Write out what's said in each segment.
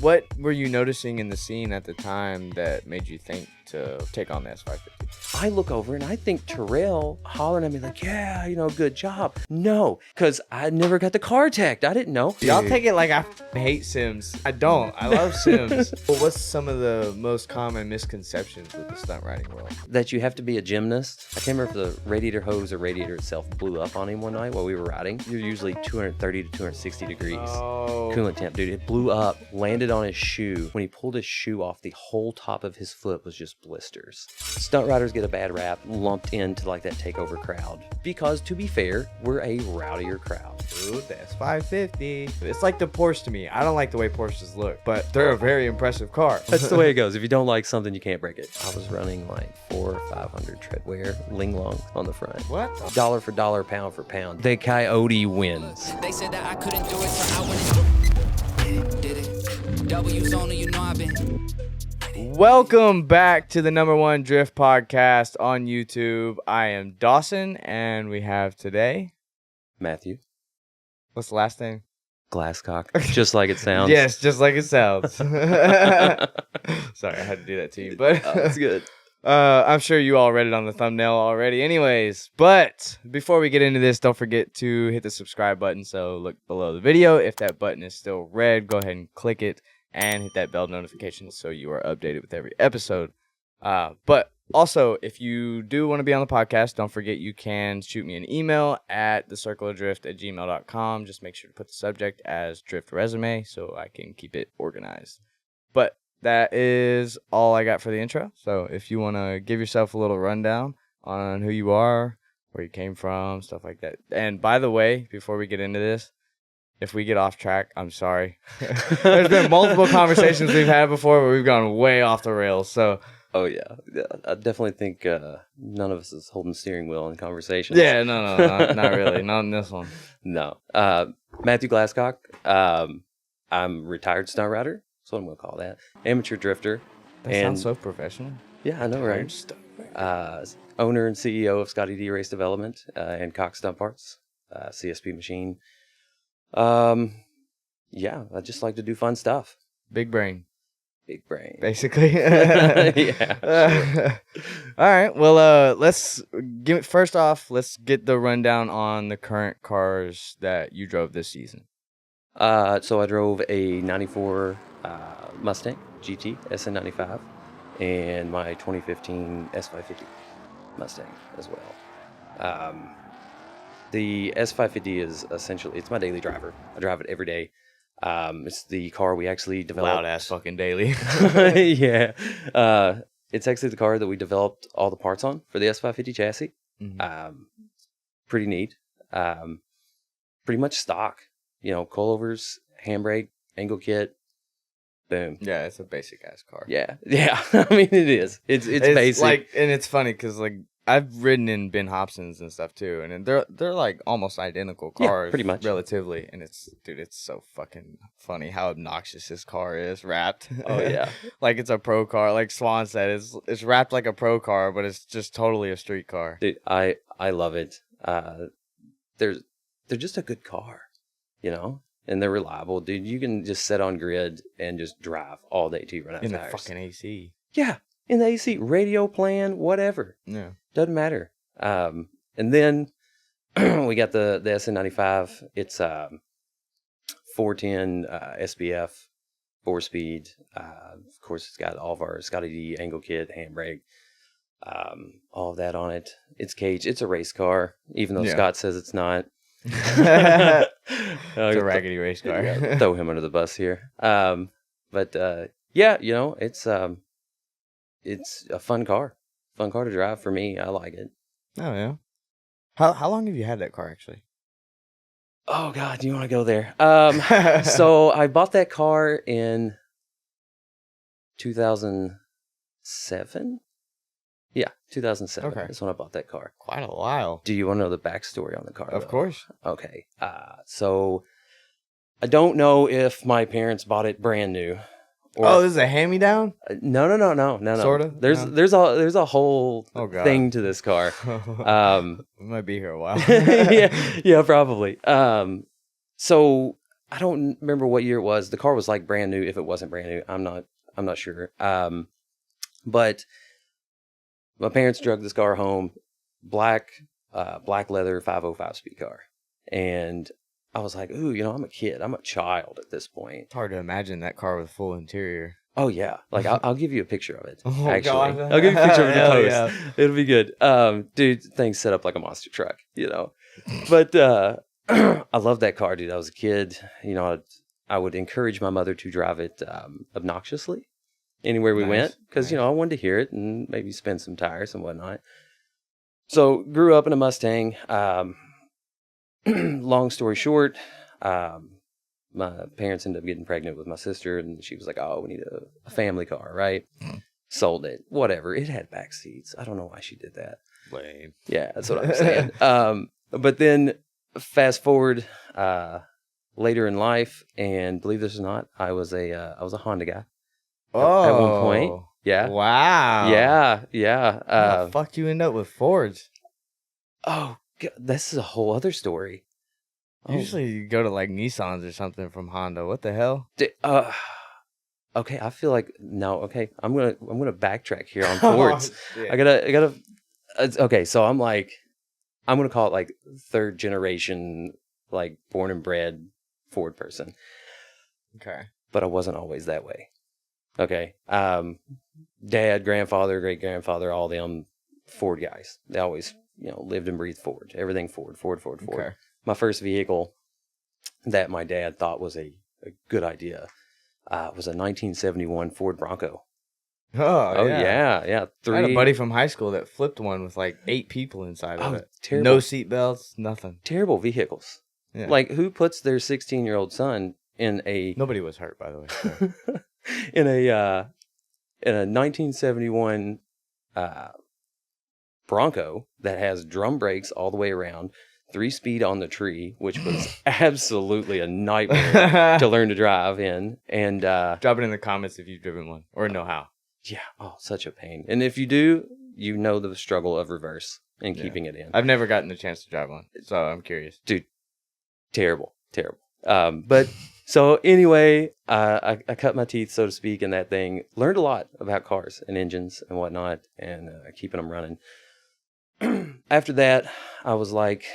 What were you noticing in the scene at the time that made you think to take on the S550? I look over and I think Terrell hollering at me like, yeah, good job. No, because I never got the car teched. I didn't know. Y'all take it like I hate Sims. I don't. I love Sims. Well, what's some of the most common misconceptions with the stunt riding world? That you have to be a gymnast. I can't remember if the radiator hose or radiator itself blew up on him one night while we were riding. You're usually 230 to 260 degrees. Oh. Coolant temp, dude. It blew up, landed on his shoe. When he pulled his shoe off, the whole top of his foot was just blisters. Stunt riders get a bad rap lumped into like that takeover crowd because, to be fair, we're a rowdier crowd. Dude, the S550. It's like the Porsche to me. I don't like the way Porsches look, but they're a very impressive car. That's the way it goes. If you don't like something, you can't break it. I was running like 400 or 500 treadwear Ling Long on the front. What? Dollar for dollar, pound for pound. The Coyote wins. They said that I couldn't do it, so I went and did it. W's only, I've been. Welcome back to the #1 Drift Podcast on YouTube. I am Dawson, and we have today... Matthew. What's the last name? Glasscock. Just like it sounds. Yes, just like it sounds. Sorry, I had to do that to you, but that's good. I'm sure you all read it on the thumbnail already anyways. But before we get into this, don't forget to hit the subscribe button. So look below the video. If that button is still red, go ahead and click it and hit that bell notification so you are updated with every episode. But also, if you do want to be on the podcast, don't forget you can shoot me an email at thecircleofdrift@gmail.com. Just make sure to put the subject as Drift Resume so I can keep it organized. But that is all I got for the intro. So if you want to give yourself a little rundown on who you are, where you came from, stuff like that. And by the way, before we get into this, if we get off track, I'm sorry. There's been multiple conversations we've had before where we've gone way off the rails. So, oh yeah, I definitely think none of us is holding the steering wheel in conversations. Yeah, no, not really, not in this one. No, Matthew Glasscock. I'm retired stunt rider. That's what I'm gonna call that. Amateur drifter. That sounds so professional. Yeah, I know, right? Owner and CEO of Scotty D Race Development and Cox Stunt Parts, CSP machine. Yeah, I just like to do fun stuff. Big brain. Big brain. Basically. Yeah. Sure. All right. Well, let's get the rundown on the current cars that you drove this season. So I drove a 94 Mustang GT S197 and my 2015 S550 Mustang as well. The S550 is essentially, it's my daily driver. I drive it every day. It's the car we actually developed. Loud ass fucking daily. Yeah. It's actually the car that we developed all the parts on for the S550 chassis. Mm-hmm. Pretty neat. Pretty much stock. Coilovers, handbrake, angle kit. Boom. Yeah, it's a basic ass car. Yeah. I mean, it is. It's basic. And it's funny because I've ridden in Ben Hobson's and stuff too, and they're like almost identical cars, pretty much, relatively. And it's so fucking funny how obnoxious this car is wrapped. Oh yeah, like it's a pro car. Like Swan said, it's wrapped like a pro car, but it's just totally a street car. Dude, I love it. They're just a good car, and they're reliable, dude. You can just sit on grid and just drive all day till you run out of tires. In the fucking AC. Yeah, in the AC, radio playing, whatever. Yeah. Doesn't matter. And then we got the SN95. It's 410 SBF, 4-speed. Of course, it's got all of our Scotty D angle kit, handbrake, all of that on it. It's cage. It's a race car, even though Scott says it's not. It's a raggedy race car. Throw him under the bus here. But yeah, it's a fun car. Fun car to drive for me. I like it. Oh, yeah. How long have you had that car, actually? Oh, God. Do you want to go there? So I bought that car in 2007. Yeah, 2007. Okay. That's when I bought that car. Quite a while. Do you want to know the backstory on the car? Of course. Okay. So I don't know if my parents bought it brand new. This is a hand-me-down? No. Sort of? There's a whole thing to this car. We might be here a while. yeah, probably. So I don't remember what year it was. The car was like brand new. If it wasn't brand new, I'm not sure. But my parents drug this car home, black leather 505 speed car. And I was like, ooh, I'm a kid. I'm a child at this point. It's hard to imagine that car with full interior. Oh, yeah. Like, I'll give you a picture of it, Oh, actually. God. I'll give you a picture of the Hell post. yeah. It'll be good. Dude, thing's set up like a monster truck, But I love that car, dude. I was a kid. I would encourage my mother to drive it obnoxiously anywhere we went because, I wanted to hear it and maybe spin some tires and whatnot. So, grew up in a Mustang. Long story short, my parents ended up getting pregnant with my sister, and she was like, oh, we need a family car, right? Sold it. Whatever. It had back seats. I don't know why she did that. Lame. Yeah, that's what I'm saying. But then fast forward later in life, and believe this or not, I was a Honda guy. Oh. At one point. Yeah. Wow. Yeah. How the fuck you end up with Fords? Oh, God, this is a whole other story. Usually you go to like Nissans or something from Honda. What the hell? Okay, I feel like no. Okay, I'm gonna backtrack here on Fords. Oh, I gotta. Okay, so I'm gonna call it like third generation, like born and bred Ford person. Okay. But I wasn't always that way. Okay. Dad, grandfather, great grandfather, all them Ford guys. They always lived and breathed Ford. Everything Ford. Okay. My first vehicle that my dad thought was a good idea was a 1971 Ford Bronco. Oh yeah. Yeah. I had a buddy from high school that flipped one with like 8 people inside of it. Terrible. No seat belts, nothing. Terrible vehicles. Yeah. Like, who puts their 16-year-old son in a... Nobody was hurt, by the way. So. in a 1971 Bronco that has drum brakes all the way around, 3-speed on the tree, which was absolutely a nightmare to learn to drive in. And drop it in the comments if you've driven one or know how. Yeah, such a pain. And if you do, the struggle of reverse and keeping it in. I've never gotten the chance to drive one, so I'm curious. Dude, terrible. But so anyway, I cut my teeth, so to speak, in that thing. Learned a lot about cars and engines and whatnot, and keeping them running. After that, I was like,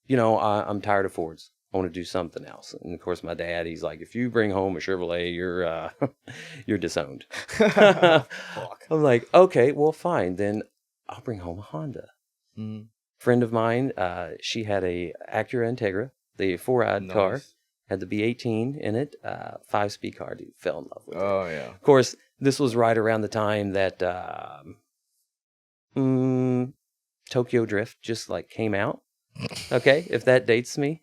I'm tired of Fords. I want to do something else. And of course, my dad, he's like, if you bring home a Chevrolet, you're disowned. Fuck. I'm like, okay, well, fine. Then I'll bring home a Honda. Mm-hmm. Friend of mine, she had a Acura Integra, the 4-eyed car, had the B18 in it, 5-speed car. Dude, fell in love with it. Oh yeah. Of course, this was right around the time that Tokyo Drift just like came out. Okay, if that dates me.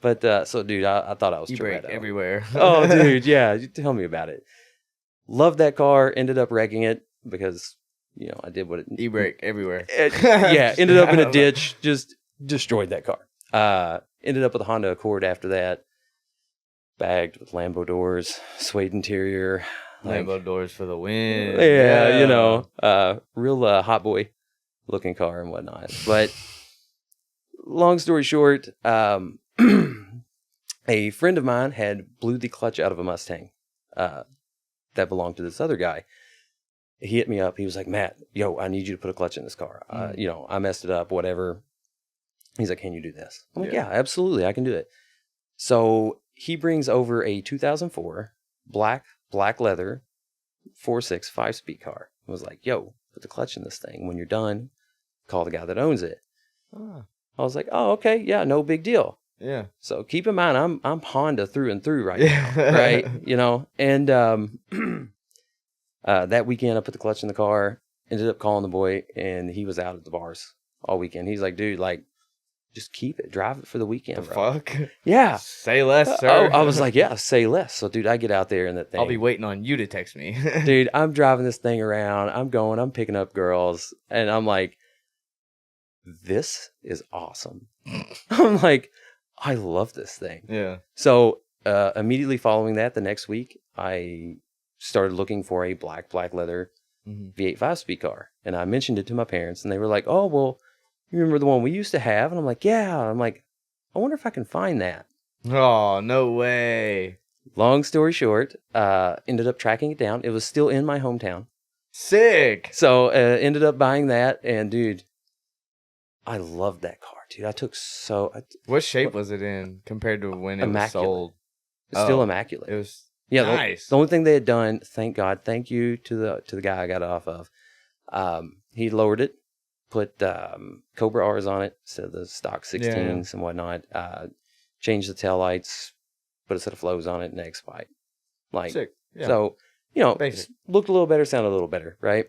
But so, dude, I thought I was You break Toretto. everywhere. Oh, dude, yeah. You tell me about it. Loved that car. Ended up wrecking it because, I did what it... E-brake everywhere. Ended up in a ditch. Just destroyed that car. Ended up with a Honda Accord after that. Bagged with Lambo doors, suede interior. Lambo doors for the win. Yeah, real hot boy looking car and whatnot. But long story short, a friend of mine had blew the clutch out of a Mustang that belonged to this other guy. He hit me up. He was like, Matt, I need you to put a clutch in this car. I messed it up, whatever. He's like, can you do this? I'm like, yeah, absolutely. I can do it. So he brings over a 2004 black leather 4.6 5-speed car. I was like, put the clutch in this thing. When you're done, call the guy that owns it. I was like, oh, okay. Yeah, no big deal. Yeah. So keep in mind, I'm Honda through and through right now, right? And that weekend I put the clutch in the car, ended up calling the boy, and he was out at the bars all weekend. He's like, dude, just keep it, drive it for the weekend, The bro. fuck? Yeah. Say less, sir. I was like, yeah, say less. So, dude, I get out there in that thing. I'll be waiting on you to text me. Dude, I'm driving this thing around. I'm picking up girls, and I'm like, this is awesome. I'm like, I love this thing. Yeah. So immediately following that, the next week, I started looking for a black leather V8 5-speed car. And I mentioned it to my parents, and they were like, oh, well, you remember the one we used to have? And I'm like, yeah. I'm like, I wonder if I can find that. Oh, no way. Long story short, ended up tracking it down. It was still in my hometown. Sick. So ended up buying that. And, dude, I loved that car, dude. What shape was it in compared to when it was sold? It's still immaculate. It was nice. The only thing they had done, thank God, thank you to the guy I got it off of. He lowered it, put Cobra R's on it instead of the stock 16s and whatnot. Changed the taillights, put a set of flows on it, and X-Pipe. Like, sick. Yeah. So, looked a little better, sounded a little better, right?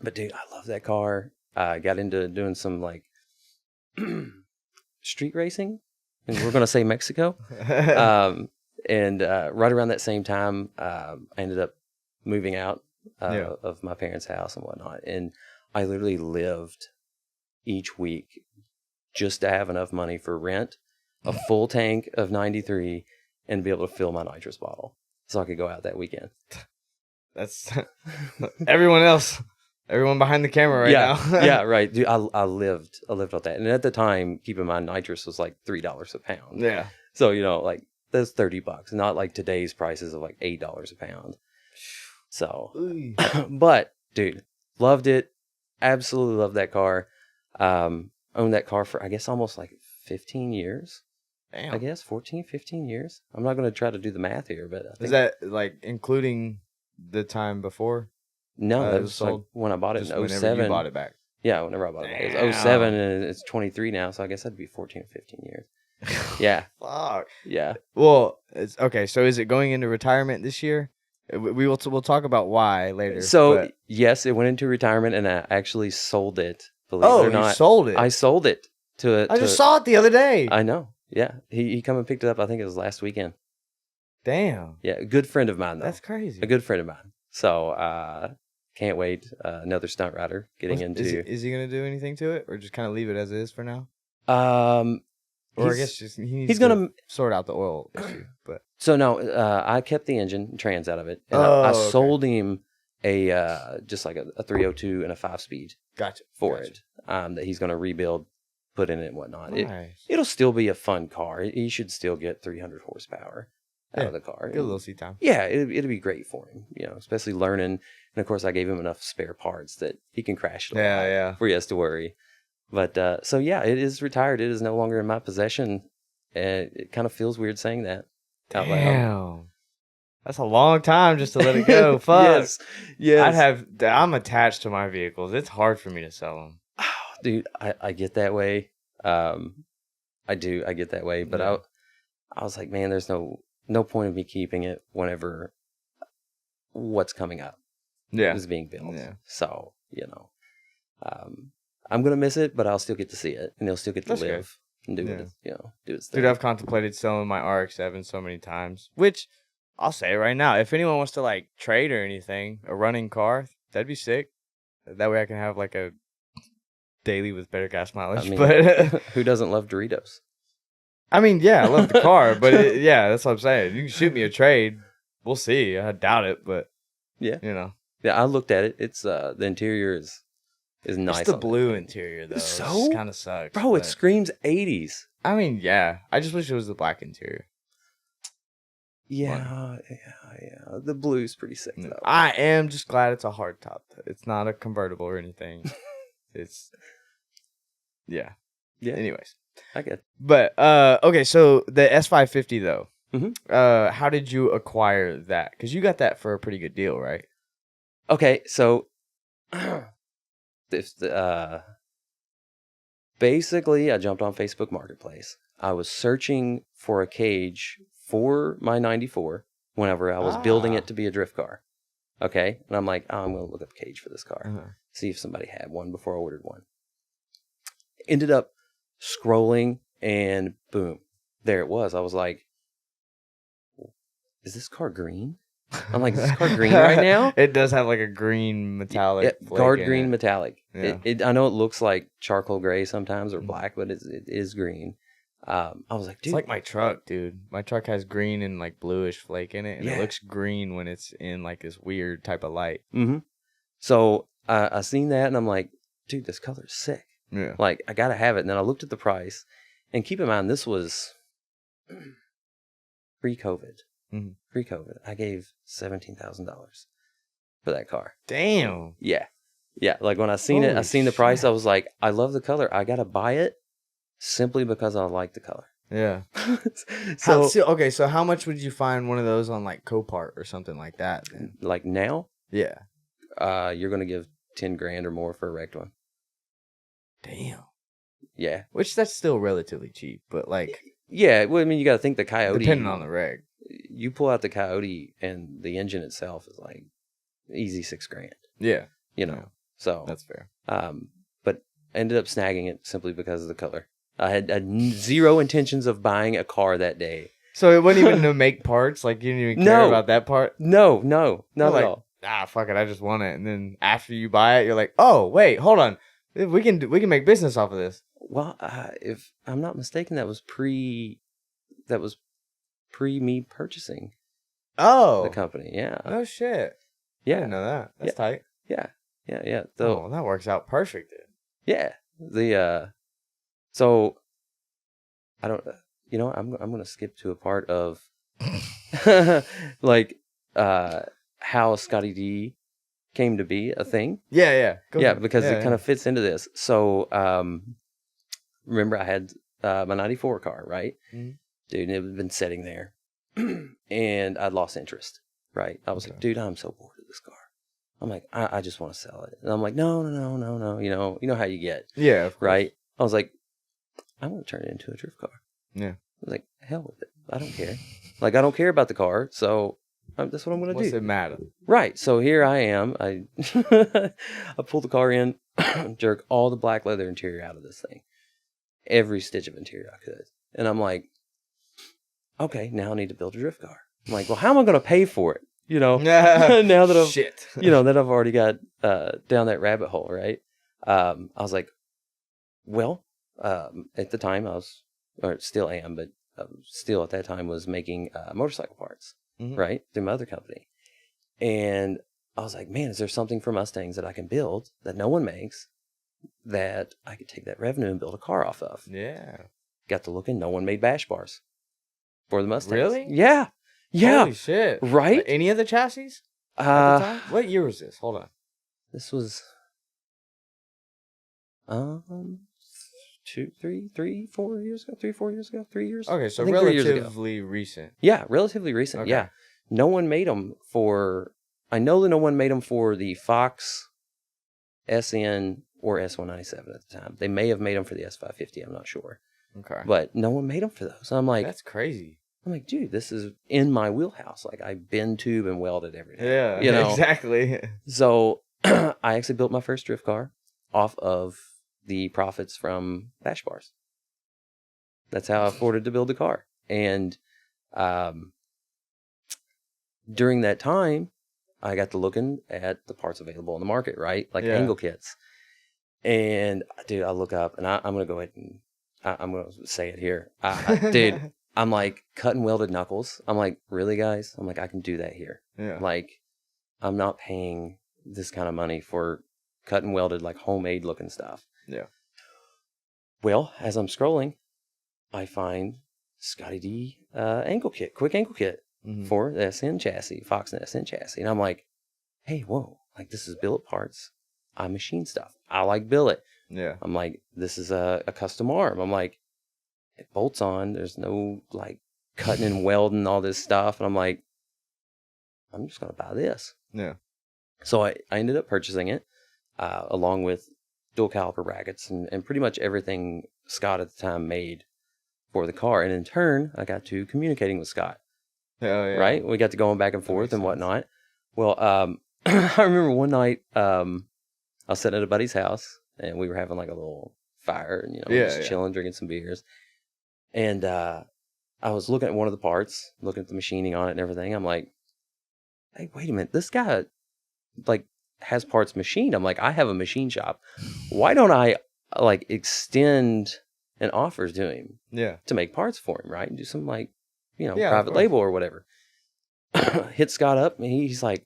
But, dude, I love that car. Got into doing some, like, street racing. And we're going to say Mexico. And right around that same time, I ended up moving out of my parents' house and whatnot. And I literally lived each week just to have enough money for rent, a full tank of 93, and be able to fill my nitrous bottle so I could go out that weekend. That's everyone behind the camera right now. Yeah, right. Dude, I lived on that. And at the time, keep in mind, nitrous was like $3 a pound. Yeah. So, like, that's $30, not like today's prices of like $8 a pound. So, but dude, loved it. Absolutely loved that car. Owned that car for, I guess, almost like 15 years. Damn. I guess 14, 15 years. I'm not going to try to do the math here, but I think, is that like including the time before? No, that was sold? Like when I bought it in 07. You bought it back. Yeah, whenever I bought it. It was 07 and it's 23 now, so I guess that'd be 14 or 15 years. Yeah. Fuck. Yeah. Well, it's okay. So is it going into retirement this year? We'll talk about why later. So yes, it went into retirement, and I actually sold it. Believe it or not, you sold it. I sold it to. I just saw it the other day. I know. Yeah, he come and picked it up. I think it was last weekend. Damn. Yeah, a good friend of mine though. That's crazy. A good friend of mine. So can't wait. Another stunt rider getting into. Is he gonna do anything to it, or just kind of leave it as is for now? Or I guess just he's gonna sort out the oil issue. But so no, I kept the engine and trans out of it, and I sold him a just like a 302 and a 5-speed. Gotcha. For it, that he's gonna rebuild, put in it and whatnot. Nice. It'll still be a fun car. He should still get 300 horsepower out of the car. Get a little seat time. Yeah, it'll be great for him. Especially learning. And of course, I gave him enough spare parts that he can crash it. Before he has to worry. But so yeah, it is retired. It is no longer in my possession. And it kind of feels weird saying that. Damn. That's a long time just to let it go. Fuck. Yes. I'm attached to my vehicles. It's hard for me to sell them. Oh, dude, I get that way. I do. I get that way. But I was like, man, there's no point of me keeping it whenever what's coming up is being built. Yeah. So, I'm going to miss it, but I'll still get to see it, and they'll still get to live and do it, do its thing. Dude, I've contemplated selling my RX-7 so many times, which I'll say right now, if anyone wants to like trade or anything, a running car, that'd be sick. That way I can have like a daily with better gas mileage. But who doesn't love Doritos? I mean, yeah, I love the car, but that's what I'm saying. You can shoot me a trade. We'll see. I doubt it, but yeah, Yeah, I looked at it. It's the interior is nice. It's the blue interior though. So kind of sucks, bro. It screams 80s. I mean, yeah. I just wish it was the black interior. Yeah. The blue's pretty sick though. I am just glad it's a hard top. It's not a convertible or anything. It's yeah. Anyways, I get it. But okay, so the S550 though. Mm-hmm. How did you acquire that? Because you got that for a pretty good deal, right? Okay, so basically, I jumped on Facebook Marketplace. I was searching for a cage for my 94 whenever I was building it to be a drift car. Okay, and I'm like, I'm going to look up a cage for this car, see if somebody had one before I ordered one. Ended up scrolling, and boom, there it was. I was like, is this car green? I'm like, is this car green right now? It does have like a green metallic. Guard green metallic. Yeah. I know it looks like charcoal gray sometimes or black, but it is green. I was like, dude. It's like my truck, dude. My truck has green and like bluish flake in it, and it looks green when it's in like this weird type of light. Mm-hmm. So I seen that, and I'm like, dude, this color's sick. Yeah. Like, I got to have it. And then I looked at the price, and keep in mind, this was pre-COVID, Mhm. I gave $17,000 for that car. Damn. Yeah. Yeah. Like when I seen it, I Holy seen the price. I shit. was like, I love the color. I got to buy it simply because I like the color. Yeah. So, So how much would you find one of those on like Copart or something like that? Then? like now, Yeah. you're going to give 10 grand or more for a wrecked one. Damn. Yeah. Which that's still relatively cheap, but like Yeah. Well, I mean, you got to think the Coyote. depending on the rig. You pull out the Coyote and the engine itself is like easy 6 grand, Yeah. you know? Yeah. So That's fair. But I ended up snagging it simply because of the color. I had zero intentions of buying a car that day. So it wasn't even to make parts. Like you didn't even care No. about that part. No, not You're at like, all. Fuck it, I just want it. And then after you buy it, you're like, oh wait, hold on, we can make business off of this. Well, if I'm not mistaken, that was pre me purchasing Oh, the company. Yeah. no shit. I Yeah. didn't know that. That's tight. Yeah. So Oh, that works out perfect, dude. yeah, so I don't, I'm going to skip to a part of like how Scotty D came to be a thing. Yeah. Go Yeah, ahead. because it kind of fits into this. So remember I had my 94 car, right? Mhm. Dude, and it had been sitting there and I'd lost interest, right? I was like, dude, I'm so bored of this car. I'm like, I just want to sell it. And I'm like, no. You know how you get. Yeah, of course. Right? I was like, I'm going to turn it into a drift car. Yeah. I was like, hell with it. I don't care. Like, I don't care about the car. So that's what I'm going to do. What's it matter? Right. So here I am. I pull the car in, jerk all the black leather interior out of this thing. Every stitch of interior I could. And I'm like, okay, now I need to build a drift car. I'm like, well, how am I going to pay for it? Now that I've, Shit. that I've already got down that rabbit hole, right? I was like, well, at the time I was, or still am, but still at that time was making motorcycle parts, right? Through my other company. And I was like, man, is there something for Mustangs that I can build that no one makes that I could take that revenue and build a car off of? Yeah. Got to looking, no one made bash bars for the Mustangs. Really? Yeah. Holy shit. Right? Any of the chassis at the time? What year was this? Hold on. This was 4 years ago. 3 years. Okay, so I think 3 years ago. relatively recent. Yeah, relatively recent. Okay. Yeah, no one made them for. I know that no one made them for the Fox SN or S197 at the time. They may have made them for the S550. I'm not sure. Okay. But no one made them for those. I'm like, that's crazy. I'm like, dude, this is in my wheelhouse. Like, I bend tube and weld it every day. Yeah, exactly. So I actually built my first drift car off of the profits from bash bars. That's how I afforded to build the car. And during that time, I got to looking at the parts available on the market, right? Like angle kits. And dude, I look up and I'm going to go ahead and I'm going to say it here. Dude, I'm like cut and welded knuckles. I'm like, really, guys? I'm like, I can do that here. Yeah. Like, I'm not paying this kind of money for cut and welded, like homemade looking stuff. Yeah. Well, as I'm scrolling, I find Scotty D ankle kit, quick ankle kit for the SN chassis, Fox and SN chassis. And I'm like, hey, whoa, like this is billet parts. I machine stuff. I like billet. Yeah. I'm like, this is a custom arm. I'm like, it bolts on. There's no like cutting and welding all this stuff. And I'm like, I'm just going to buy this. Yeah. So I ended up purchasing it along with dual caliper brackets and pretty much everything Scott at the time made for the car. And in turn, I got to communicating with Scott. Oh, yeah. Right? We got to going back and forth and whatnot. Well, I remember one night I was sitting at a buddy's house and we were having like a little fire and, just chilling, drinking some beers. And I was looking at one of the parts, looking at the machining on it and everything. I'm like, hey, wait a minute. This guy like has parts machined. I'm like, I have a machine shop. Why don't I like extend an offer to him to make parts for him, right? And do some like, private label or whatever. Hit Scott up and he's like,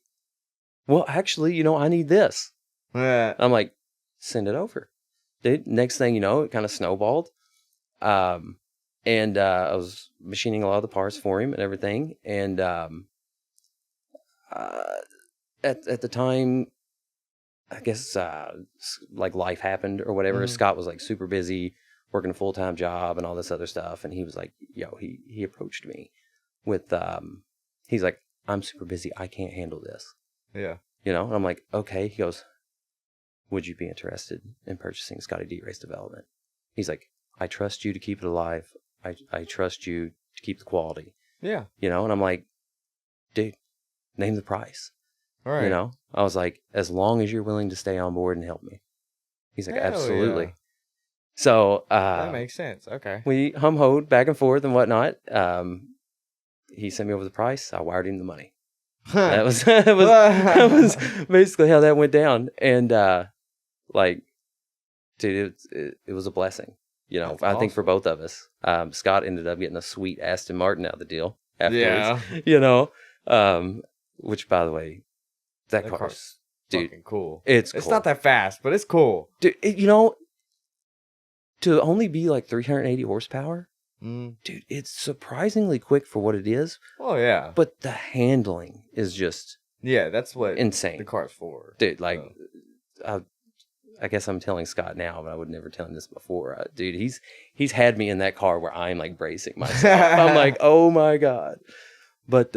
well, actually, I need this. Yeah. I'm like, send it over. Dude, next thing you know, it kind of snowballed. And I was machining a lot of the parts for him and everything. And at the time, I guess like life happened or whatever. Scott was like super busy working a full-time job and all this other stuff. And he was like, yo, he approached me with, he's like, I'm super busy. I can't handle this. Yeah. You know, and I'm like, okay. He goes, would you be interested in purchasing Scotty D Race Development? He's like, I trust you to keep it alive. I trust you to keep the quality. Yeah. You know, and I'm like, dude, name the price. All right. You know, I was like, as long as you're willing to stay on board and help me. He's like, Hell absolutely. yeah. So That makes sense. Okay. we hum-hoed back and forth and whatnot. He sent me over the price. I wired him the money. That was that was basically how that went down. And like, dude, it was a blessing. You know, That's I think for awesome. both of us. Scott ended up getting a sweet Aston Martin out of the deal afterwards. Yeah. You know, which by the way, that That car's car's dude, fucking cool. it's It's cool. not that fast, but it's cool. Dude, you know, to only be like 380 horsepower, Mm. dude, it's surprisingly quick for what it is. Oh yeah. But the handling is just Yeah, that's what insane. the car's for. Dude, like, So. I guess I'm telling Scott now, but I would never tell him this before. Dude, he's had me in that car where I'm like bracing myself. I'm like, oh my God. But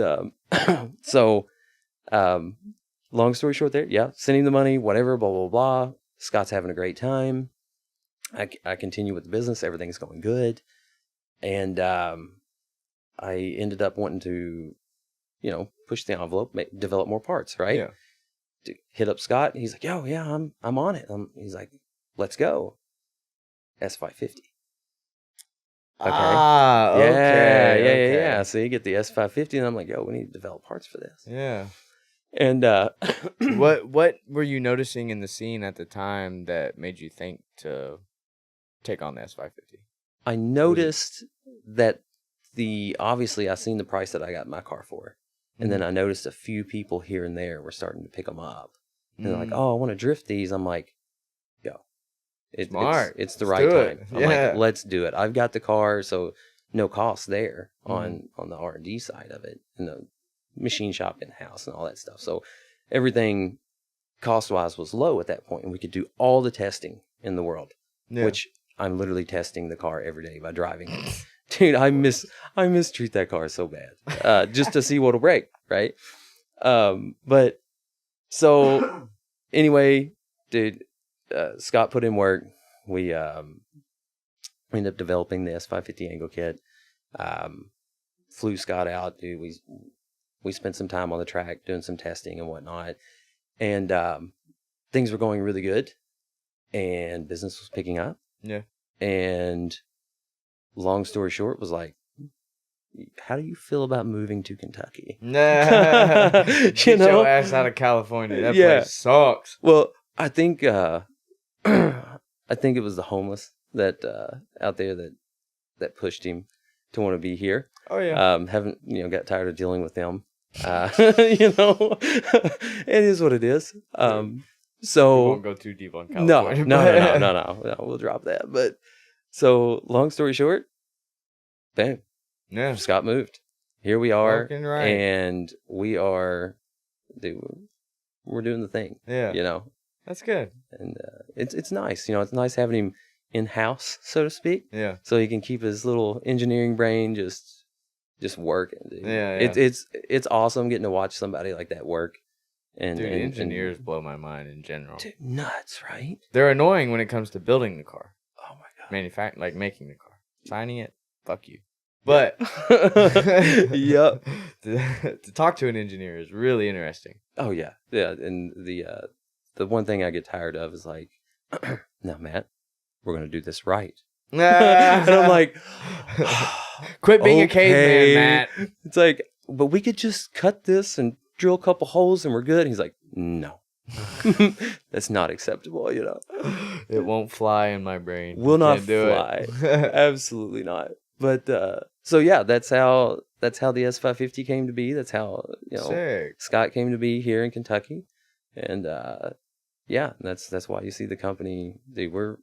so, long story short, there, yeah, sending the money, whatever, blah blah blah. Scott's having a great time. I continue with the business. Everything's going good, and I ended up wanting to, you know, push the envelope, develop more parts, right? Yeah. Hit up Scott. He's like, yo, yeah, I'm on it. He's like, let's go. S550. Okay. Ah, okay. Yeah. So you get the S550, and I'm like, yo, we need to develop parts for this. Yeah. And What were you noticing in the scene at the time that made you think to take on the S550? I noticed that obviously I seen the price that I got my car for. And then I noticed a few people here and there were starting to pick them up. And they're like, oh, I want to drift these. I'm like, yo, Smart. it's the Let's right do time. it. I'm Yeah. like, let's do it. I've got the car, so no cost there on the R&D side of it, and the machine shop in-house and all that stuff. So everything cost-wise was low at that point, and we could do all the testing in the world, which I'm literally testing the car every day by driving it. Dude, I mistreat that car so bad, just to see what'll break, right? But so anyway, dude, Scott put in work. We ended up developing the S550 angle kit. Flew Scott out, dude. We spent some time on the track doing some testing and whatnot, and things were going really good, and business was picking up. Yeah. And long story short was like, how do you feel about moving to Kentucky? Nah. You Get know? your ass out of California. That Yeah. place sucks. Well, I think I think it was the homeless that out there that pushed him to want to be here. Oh yeah. Haven't got tired of dealing with them. You know, it is what it is. We So won't go too deep on California. no, we'll drop that. But so long story short, bam, Yeah. Scott moved. Here we are, Fucking right. and we are, dude, we're doing the thing. Yeah. You know, That's good. and it's nice. You know, it's nice having him in house, so to speak. Yeah. So he can keep his little engineering brain just working. Dude. Yeah. It's awesome getting to watch somebody like that work. And Dude, and, engineers blow my mind in general. dude, nuts, right? They're annoying when it comes to building the car, Oh my like making the car, signing it. Fuck you. But god. Yep. to talk to an engineer is really interesting. Oh yeah. And the one thing I get tired of is like, now Matt, we're gonna do this right. And I'm like, quit being a okay. caveman, Matt. It's like, but we could just cut this and drill a couple holes and we're good. And he's like, no, that's not acceptable. You know, It won't fly in my brain. will not Can't do fly. it. Absolutely not. But so yeah, that's how the S550 came to be. That's how Sick. Scott came to be here in Kentucky, and yeah, that's why you see the company. Dude, we're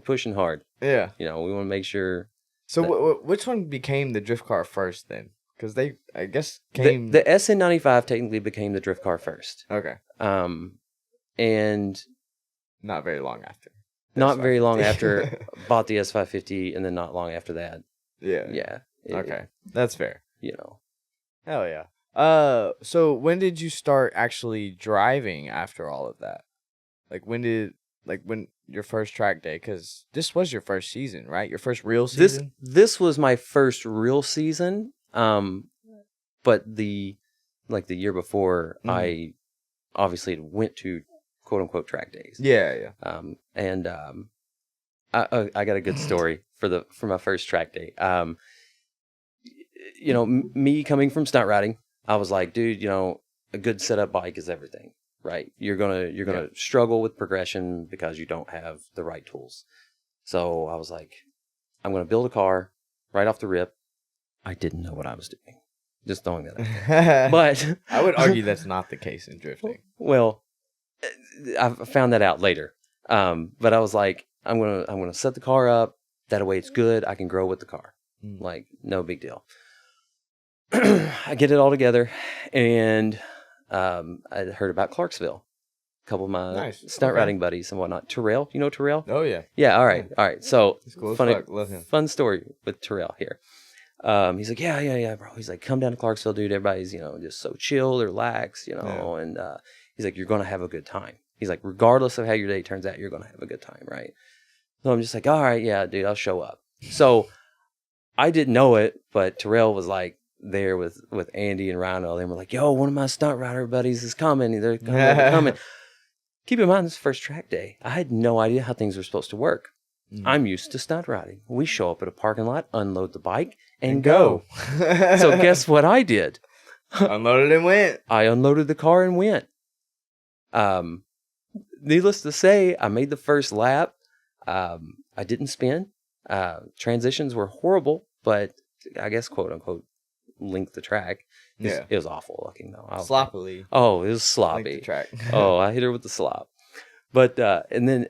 pushing hard. Yeah. You know, we want to make sure So which one became the drift car first then? Because they, I guess, came... The SN95 technically became the drift car first. Okay. And... Not very long after. Not very long after, bought the S550, and then not long after that. Yeah. Yeah. Okay. That's fair. You know. Hell yeah. So when did you start actually driving after all of that? Like when your first track day? Because this was your first season, right? Your first real season? This was my first real season. But the year before, I obviously went to quote unquote track days. Yeah. I got a good story for my first track day. Me coming from stunt riding, I was like, dude, a good setup bike is everything, right? You're gonna struggle with progression because you don't have the right tools. So I was like, I'm gonna build a car right off the rip. I didn't know what I was doing. Just throwing that out there. But I would argue that's not the case in drifting. Well, I found that out later. But I was like, I'm gonna set the car up. That way it's good. I can grow with the car. Like, no big deal. I get it all together, and I heard about Clarksville. A couple of my stunt riding buddies and whatnot. Terrell, you know Terrell? Oh yeah. Yeah. All right. So cool funny, love him. Fun story with Terrell here. He's like, yeah, bro. He's like, come down to Clarksville, dude. Everybody's, just so chill, relaxed, and he's like, you're going to have a good time. He's like, regardless of how your day turns out, you're going to have a good time, right? So I'm just like, all right, yeah, dude, I'll show up. So I didn't know it, but Terrell was like there with Andy and Rhino. They were like, yo, one of my stunt rider buddies is coming. They're coming. Keep in mind, this is first track day. I had no idea how things were supposed to work. I'm used to stunt riding. We show up at a parking lot, unload the bike, and go. So guess what I did? Unloaded and went. I unloaded the car and went. Needless to say, I made the first lap. I didn't spin. Transitions were horrible, but I guess, quote unquote, linked the track. It was awful looking though. Sloppily. Oh, it was sloppy. The track. Oh, I hit her with the slop. But and then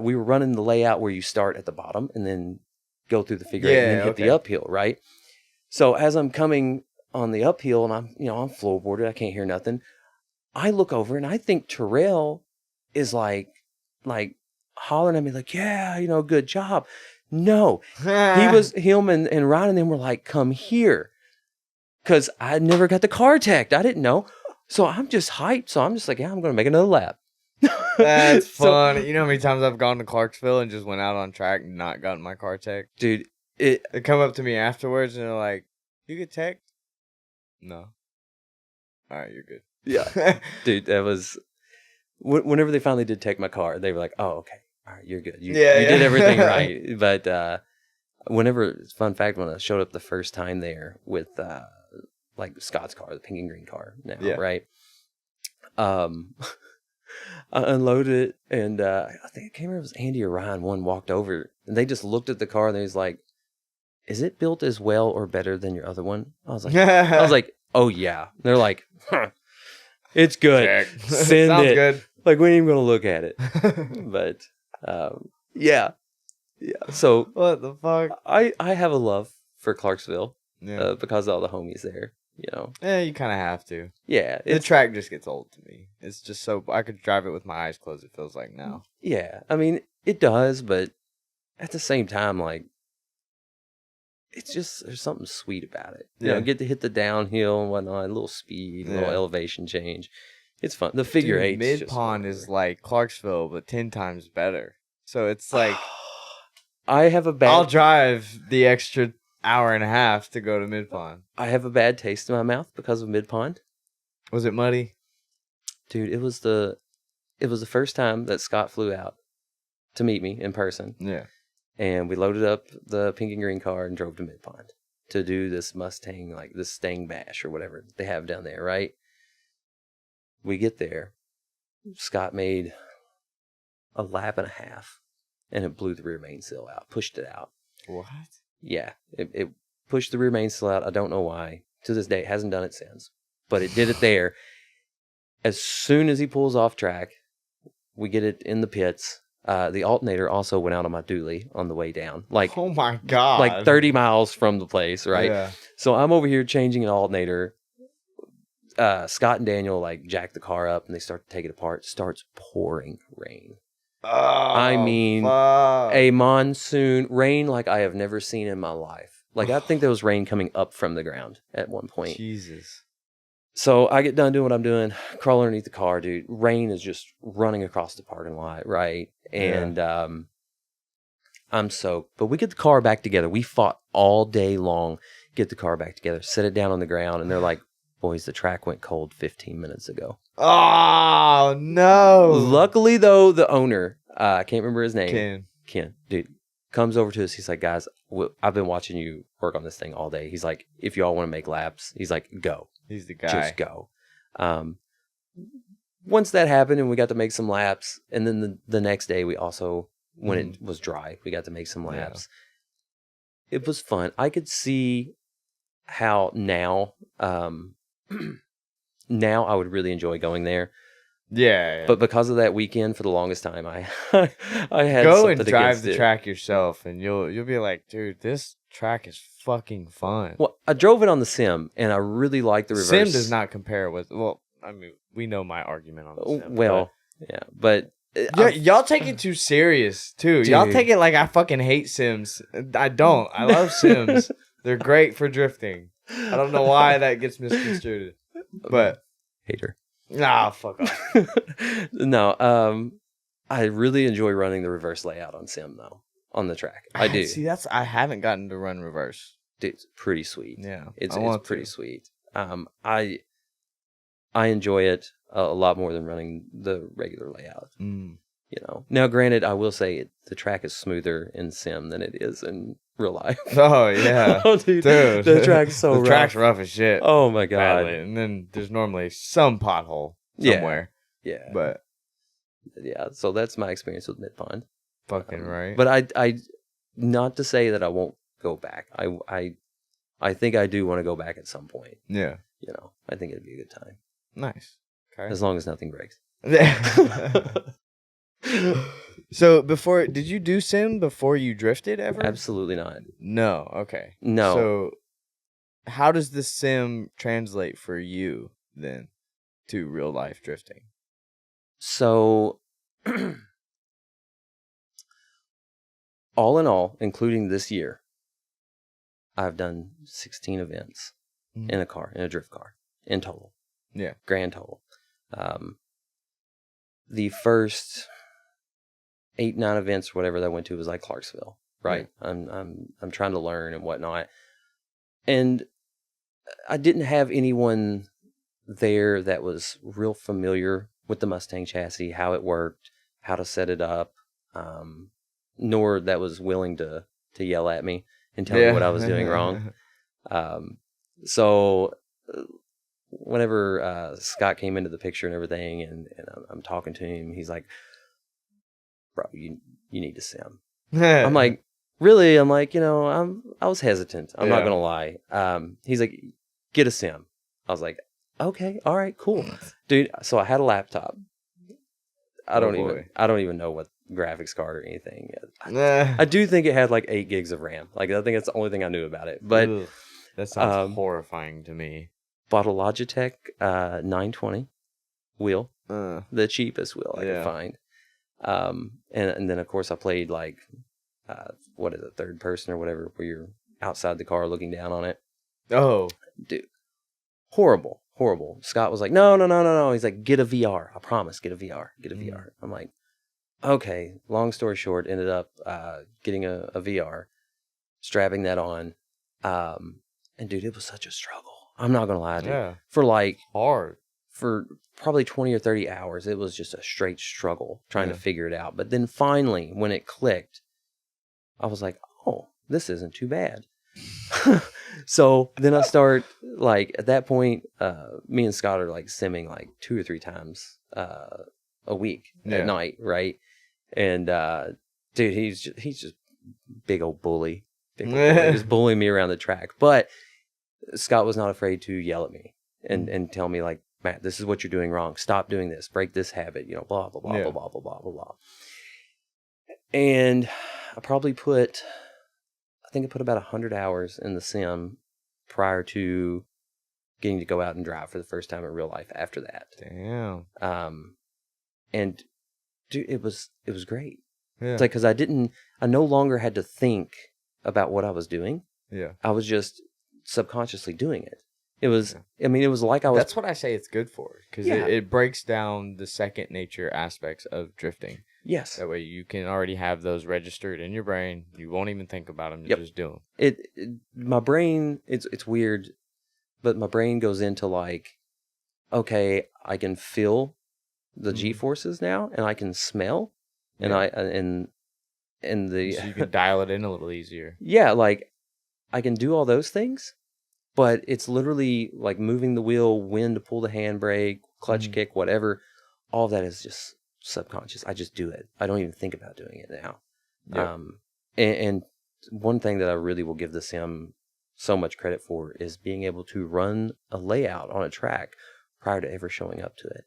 we were running the layout where you start at the bottom and then go through the figure eight and then hit the uphill, right? So as I'm coming on the uphill and I'm floorboarded, I can't hear nothing. I look over and I think Terrell is like hollering at me like, yeah, good job. No, him and Ryan and them were like, come here. Cause I never got the car teched. I didn't know. So I'm just hyped. So I'm just like, yeah, I'm going to make another lap. That's funny. You know how many times I've gone to Clarksville and just went out on track and not gotten my car teched? Dude, they come up to me afterwards and they're like, you get teched? No. All right, you're good. Yeah. Dude, that was... Whenever they finally did take my car, they were like, oh, okay. All right, you're good. You did everything right. But fun fact, when I showed up the first time there with Scott's car, the pink and green car now, right? I unloaded it, and I think I can't remember if it was Andy or Ryan. One walked over, and they just looked at the car, and they was like, "Is it built as well or better than your other one?" I was like, "Oh yeah." And they're like, huh, "It's good. Send Sounds it." Good. Like we ain't even gonna look at it. But yeah. So what the fuck? I have a love for Clarksville because of all the homies there. Yeah, you kind of have to. Yeah. The track just gets old to me. It's just so... I could drive it with my eyes closed, it feels like now. Yeah. I mean, it does, but at the same time, it's just... There's something sweet about it. Get to hit the downhill and whatnot, a little speed, a little elevation change. It's fun. The figure eight. Mid-pond is like Clarksville, but 10 times better. So it's like... I'll drive the extra... hour and a half to go to Mid-Pond. I have a bad taste in my mouth because of Mid-Pond. Was it muddy? Dude, it was the first time that Scott flew out to meet me in person. Yeah. And we loaded up the pink and green car and drove to Mid-Pond to do this Mustang, this Stang Bash or whatever they have down there, right? We get there. Scott made a lap and a half and it blew the rear mainsail out, pushed it out. What? Yeah, it pushed the rear mainsail out. I don't know why. To this day, it hasn't done it since. But it did it there. As soon as he pulls off track, we get it in the pits. the alternator also went out on my dually on the way down. Like, oh my God. like 30 miles from the place, right? Yeah. So I'm over here changing an alternator. Scott and Daniel like jack the car up and they start to take it apart. Starts pouring rain. Oh, I mean, fuck. a monsoon rain like I have never seen in my life. Like, I think there was rain coming up from the ground at one point. Jesus. So I get done doing what I'm doing, crawl underneath the car, dude. Rain is just running across the parking lot, right? And I'm soaked. But we get the car back together. We fought all day long, get the car back together, set it down on the ground, and they're like, boys, the track went cold 15 minutes ago. Oh, no. Luckily, though, the owner, I can't remember his name. Ken. Dude, comes over to us. He's like, guys, I've been watching you work on this thing all day. He's like, if y'all want to make laps, he's like, go. He's the guy. Just go. Once that happened and we got to make some laps, and then the next day we also, when it was dry, we got to make some laps. Yeah. It was fun. I could see how now, now I would really enjoy going there. Yeah. But because of that weekend, for the longest time, I had go something and drive against the it. track yourself, and you'll be like, dude, this track is fucking fun. Well, I drove it on the sim, and I really like the reverse. Sim does not compare with. Well, I mean, we know my argument on the sim. Well, yeah, but y'all take it too serious too. Dude. Y'all take it like I fucking hate Sims. I don't. I love Sims. They're great for drifting. I don't know why that gets misconstrued, but hater. Nah, fuck off. No, I really enjoy running the reverse layout on sim though on the track. I do. See, I haven't gotten to run reverse. Dude, it's pretty sweet. Yeah, it's pretty sweet. I enjoy it a lot more than running the regular layout. You know. Now, granted, I will say the track is smoother in sim than it is in real life. Oh yeah, oh, dude, the track's so rough. The track's rough as shit. Oh my god! Badly. And then there's normally some pothole somewhere. Yeah, but yeah. So that's my experience with Mid Pond. Fucking right. But I, not to say that I won't go back. I think I do want to go back at some point. Yeah. You know, I think it'd be a good time. Nice. Okay. As long as nothing breaks. So did you do sim before you drifted ever? Absolutely not. No. Okay. No. So how does the sim translate for you then to real life drifting? So all in all, including this year, I've done 16 events in a drift car in total. Yeah. Grand total. The first 8-9 events, whatever that I went to, was like Clarksville, right? Yeah. I'm trying to learn and whatnot, and I didn't have anyone there that was real familiar with the Mustang chassis, how it worked, how to set it up, nor that was willing to yell at me and tell me what I was doing wrong. So whenever Scott came into the picture and everything, and I'm talking to him, he's like, bro, you need to sim. I'm like, really? I'm like, I was hesitant. I'm not gonna lie. He's like, get a sim. I was like, okay, all right, cool, dude. So I had a laptop. I don't even know what graphics card or anything. I do think it had like 8 gigs of RAM. Like, I think that's the only thing I knew about it. But that sounds horrifying to me. Bought a Logitech 920 wheel, the cheapest wheel I could find. And then of course I played like, what is it, third person or whatever, where you're outside the car looking down on it. Oh, dude, horrible. Scott was like, no. He's like, get a VR. I promise, get a VR. I'm like, okay. Long story short, ended up getting a VR, strapping that on, and dude, it was such a struggle. I'm not gonna lie, dude. Yeah. For like hard. For probably 20 or 30 hours, it was just a straight struggle trying to figure it out. But then finally, when it clicked, I was like, oh, this isn't too bad. So then I start, like, at that point, me and Scott are like simming like 2 or 3 times a week at night, right? And dude, he's just big old bully. Just bullying me around the track. But Scott was not afraid to yell at me and tell me, like, Matt, this is what you're doing wrong. Stop doing this. Break this habit. Blah, blah, blah, blah, blah, blah, blah, blah, blah. And I probably put about 100 hours in the sim prior to getting to go out and drive for the first time in real life after that. Damn. And dude, it was great. Yeah. It's like, because I no longer had to think about what I was doing. Yeah. I was just subconsciously doing it. It was, I mean, it was like I was. That's what I say it's good for, because it breaks down the second nature aspects of drifting. Yes. That way you can already have those registered in your brain. You won't even think about them. You just do them. My brain, it's weird, but my brain goes into like, okay, I can feel the G-forces now, and I can smell, and so you can dial it in a little easier. Yeah, like I can do all those things, but it's literally like moving the wheel, when to pull the handbrake, clutch kick, whatever. All that is just subconscious. I just do it. I don't even think about doing it now. Yep. And one thing that I really will give the sim so much credit for is being able to run a layout on a track prior to ever showing up to it.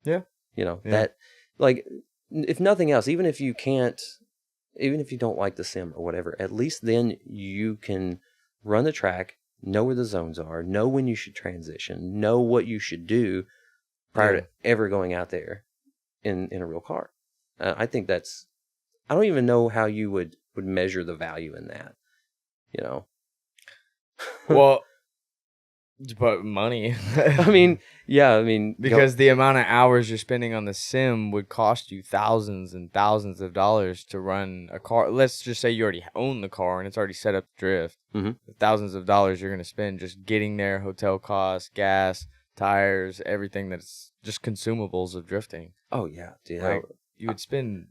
Yeah. You know, that, like, if nothing else, even if you don't like the sim or whatever, at least then you can run the track, know where the zones are, know when you should transition, know what you should do prior to ever going out there in a real car. I think that's, I don't even know how you would measure the value in that, you know? Well, but money. I mean, because the amount of hours you're spending on the sim would cost you thousands and thousands of dollars to run a car. Let's just say you already own the car and it's already set up to drift. Thousands of dollars you're going to spend just getting there, hotel costs, gas, tires, everything that's just consumables of drifting. Oh, yeah, dude. Like, you would spend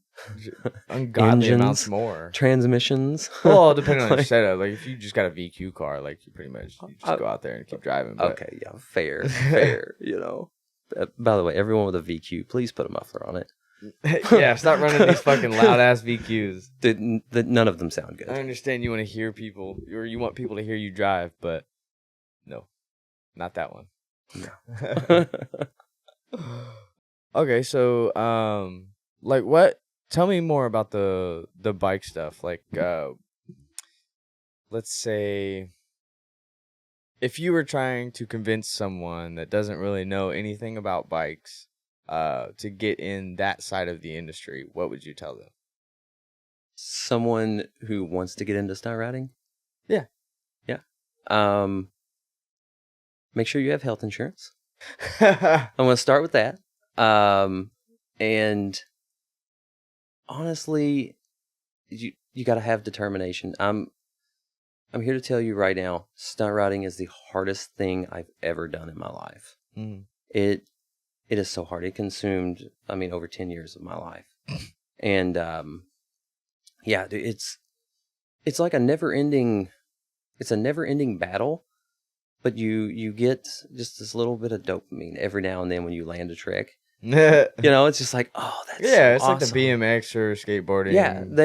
ungodly amounts more. Transmissions. Well, depending on your setup. Like, if you just got a VQ car, like, you pretty much just go out there and keep driving. But... Okay, yeah, fair, you know. By the way, everyone with a VQ, please put a muffler on it. Yeah, stop running these fucking loud-ass VQs. None of them sound good. I understand you want to hear people, or you want people to hear you drive, but no, not that one. No. Okay, so, like, tell me more about the bike stuff. Like, let's say if you were trying to convince someone that doesn't really know anything about bikes to get in that side of the industry, what would you tell them? Someone who wants to get into stunt riding? Yeah. Make sure you have health insurance. I'm going to start with that. And honestly, you got to have determination. I'm here to tell you right now, stunt riding is the hardest thing I've ever done in my life. It is so hard. It consumed, over 10 years of my life. And yeah, dude, it's like a never ending battle. But you get just this little bit of dopamine every now and then when you land a trick. You know, it's just like, oh, that's it's awesome. like the BMX or skateboarding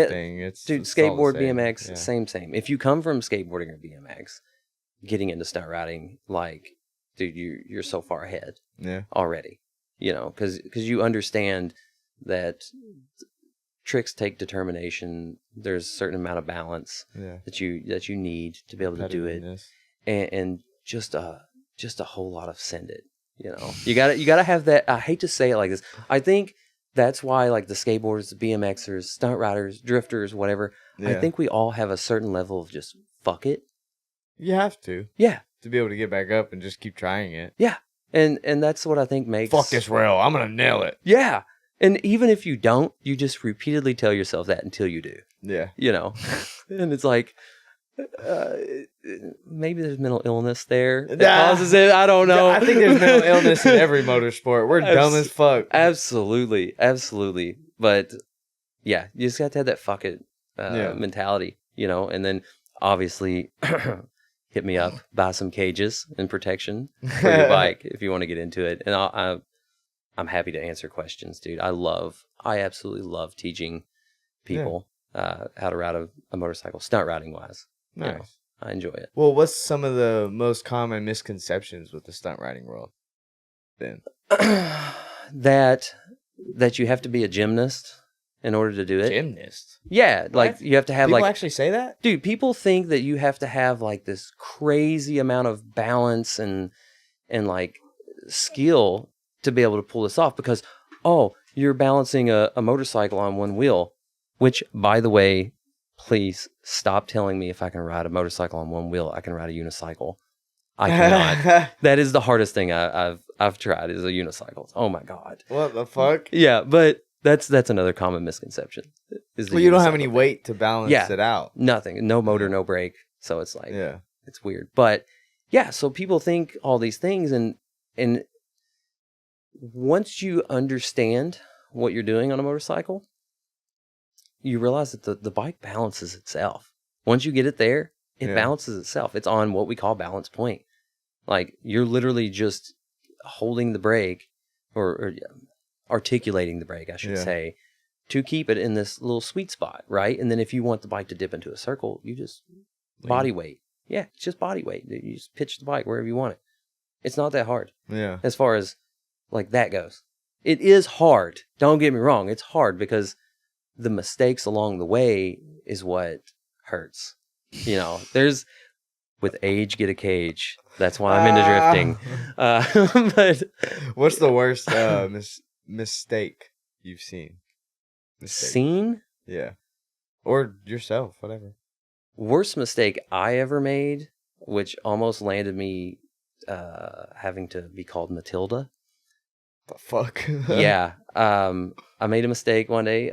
thing. It's skateboard, same. BMX, same. If you come from skateboarding or BMX, getting into stunt riding, like, dude, you're so far ahead already. You know, because you understand that tricks take determination. There's a certain amount of balance that you need to be able to do it, and just a whole lot of send it. You know, you gotta have that. I hate to say it like this. I think that's why, like, the skateboarders, the BMXers, stunt riders, drifters, whatever. I think we all have a certain level of just fuck it. You have to. Yeah. To be able to get back up and just keep trying it. Yeah. And that's what I think makes... Fuck this rail. I'm going to nail it. Yeah. And even if you don't, you just repeatedly tell yourself that until you do. Yeah. You know? And it's like... maybe there's mental illness there that causes it. I don't know. I think there's mental illness in every motorsport. We're dumb as fuck. Absolutely. But yeah, you just got to have that fuck it mentality, you know. And then obviously hit me up, buy some cages and protection for your bike if you want to get into it. And I'm happy to answer questions, dude. I absolutely love teaching people how to ride a motorcycle, stunt riding wise. Nice. You know, I enjoy it. Well, what's some of the most common misconceptions with the stunt riding world then? that you have to be a gymnast in order to do it. Gymnast. Yeah, like What? you have to have People like actually say that? dude, people think that you have to have like this crazy amount of balance and like skill to be able to pull this off because you're balancing a motorcycle on one wheel, which by the way, please stop telling me if I can ride a motorcycle on one wheel, I can ride a unicycle. I cannot. That is the hardest thing I've tried is a unicycle. Oh my god. What the fuck? Yeah, but that's another common misconception. Well, you don't have any weight to balance it out. Nothing. No motor, no brake. So it's like, yeah, it's weird. But yeah, so people think all these things, and once you understand what you're doing on a motorcycle, you realize that the bike balances itself. Once you get it there, it balances itself. It's on what we call balance point. Like you're literally just holding the brake or articulating the brake, I should say, to keep it in this little sweet spot, right? And then if you want the bike to dip into a circle, you just body weight. Yeah, it's just body weight. You just pitch the bike wherever you want it. It's not that hard. Yeah. As far as like that goes. It is hard. Don't get me wrong. It's hard because the mistakes along the way is what hurts. You know, there's with age get a cage. That's why I'm into drifting. But what's the worst mistake you've seen? Seen? Yeah. Or yourself, whatever. Worst mistake I ever made, which almost landed me having to be called Matilda. The fuck? Yeah. I made a mistake one day.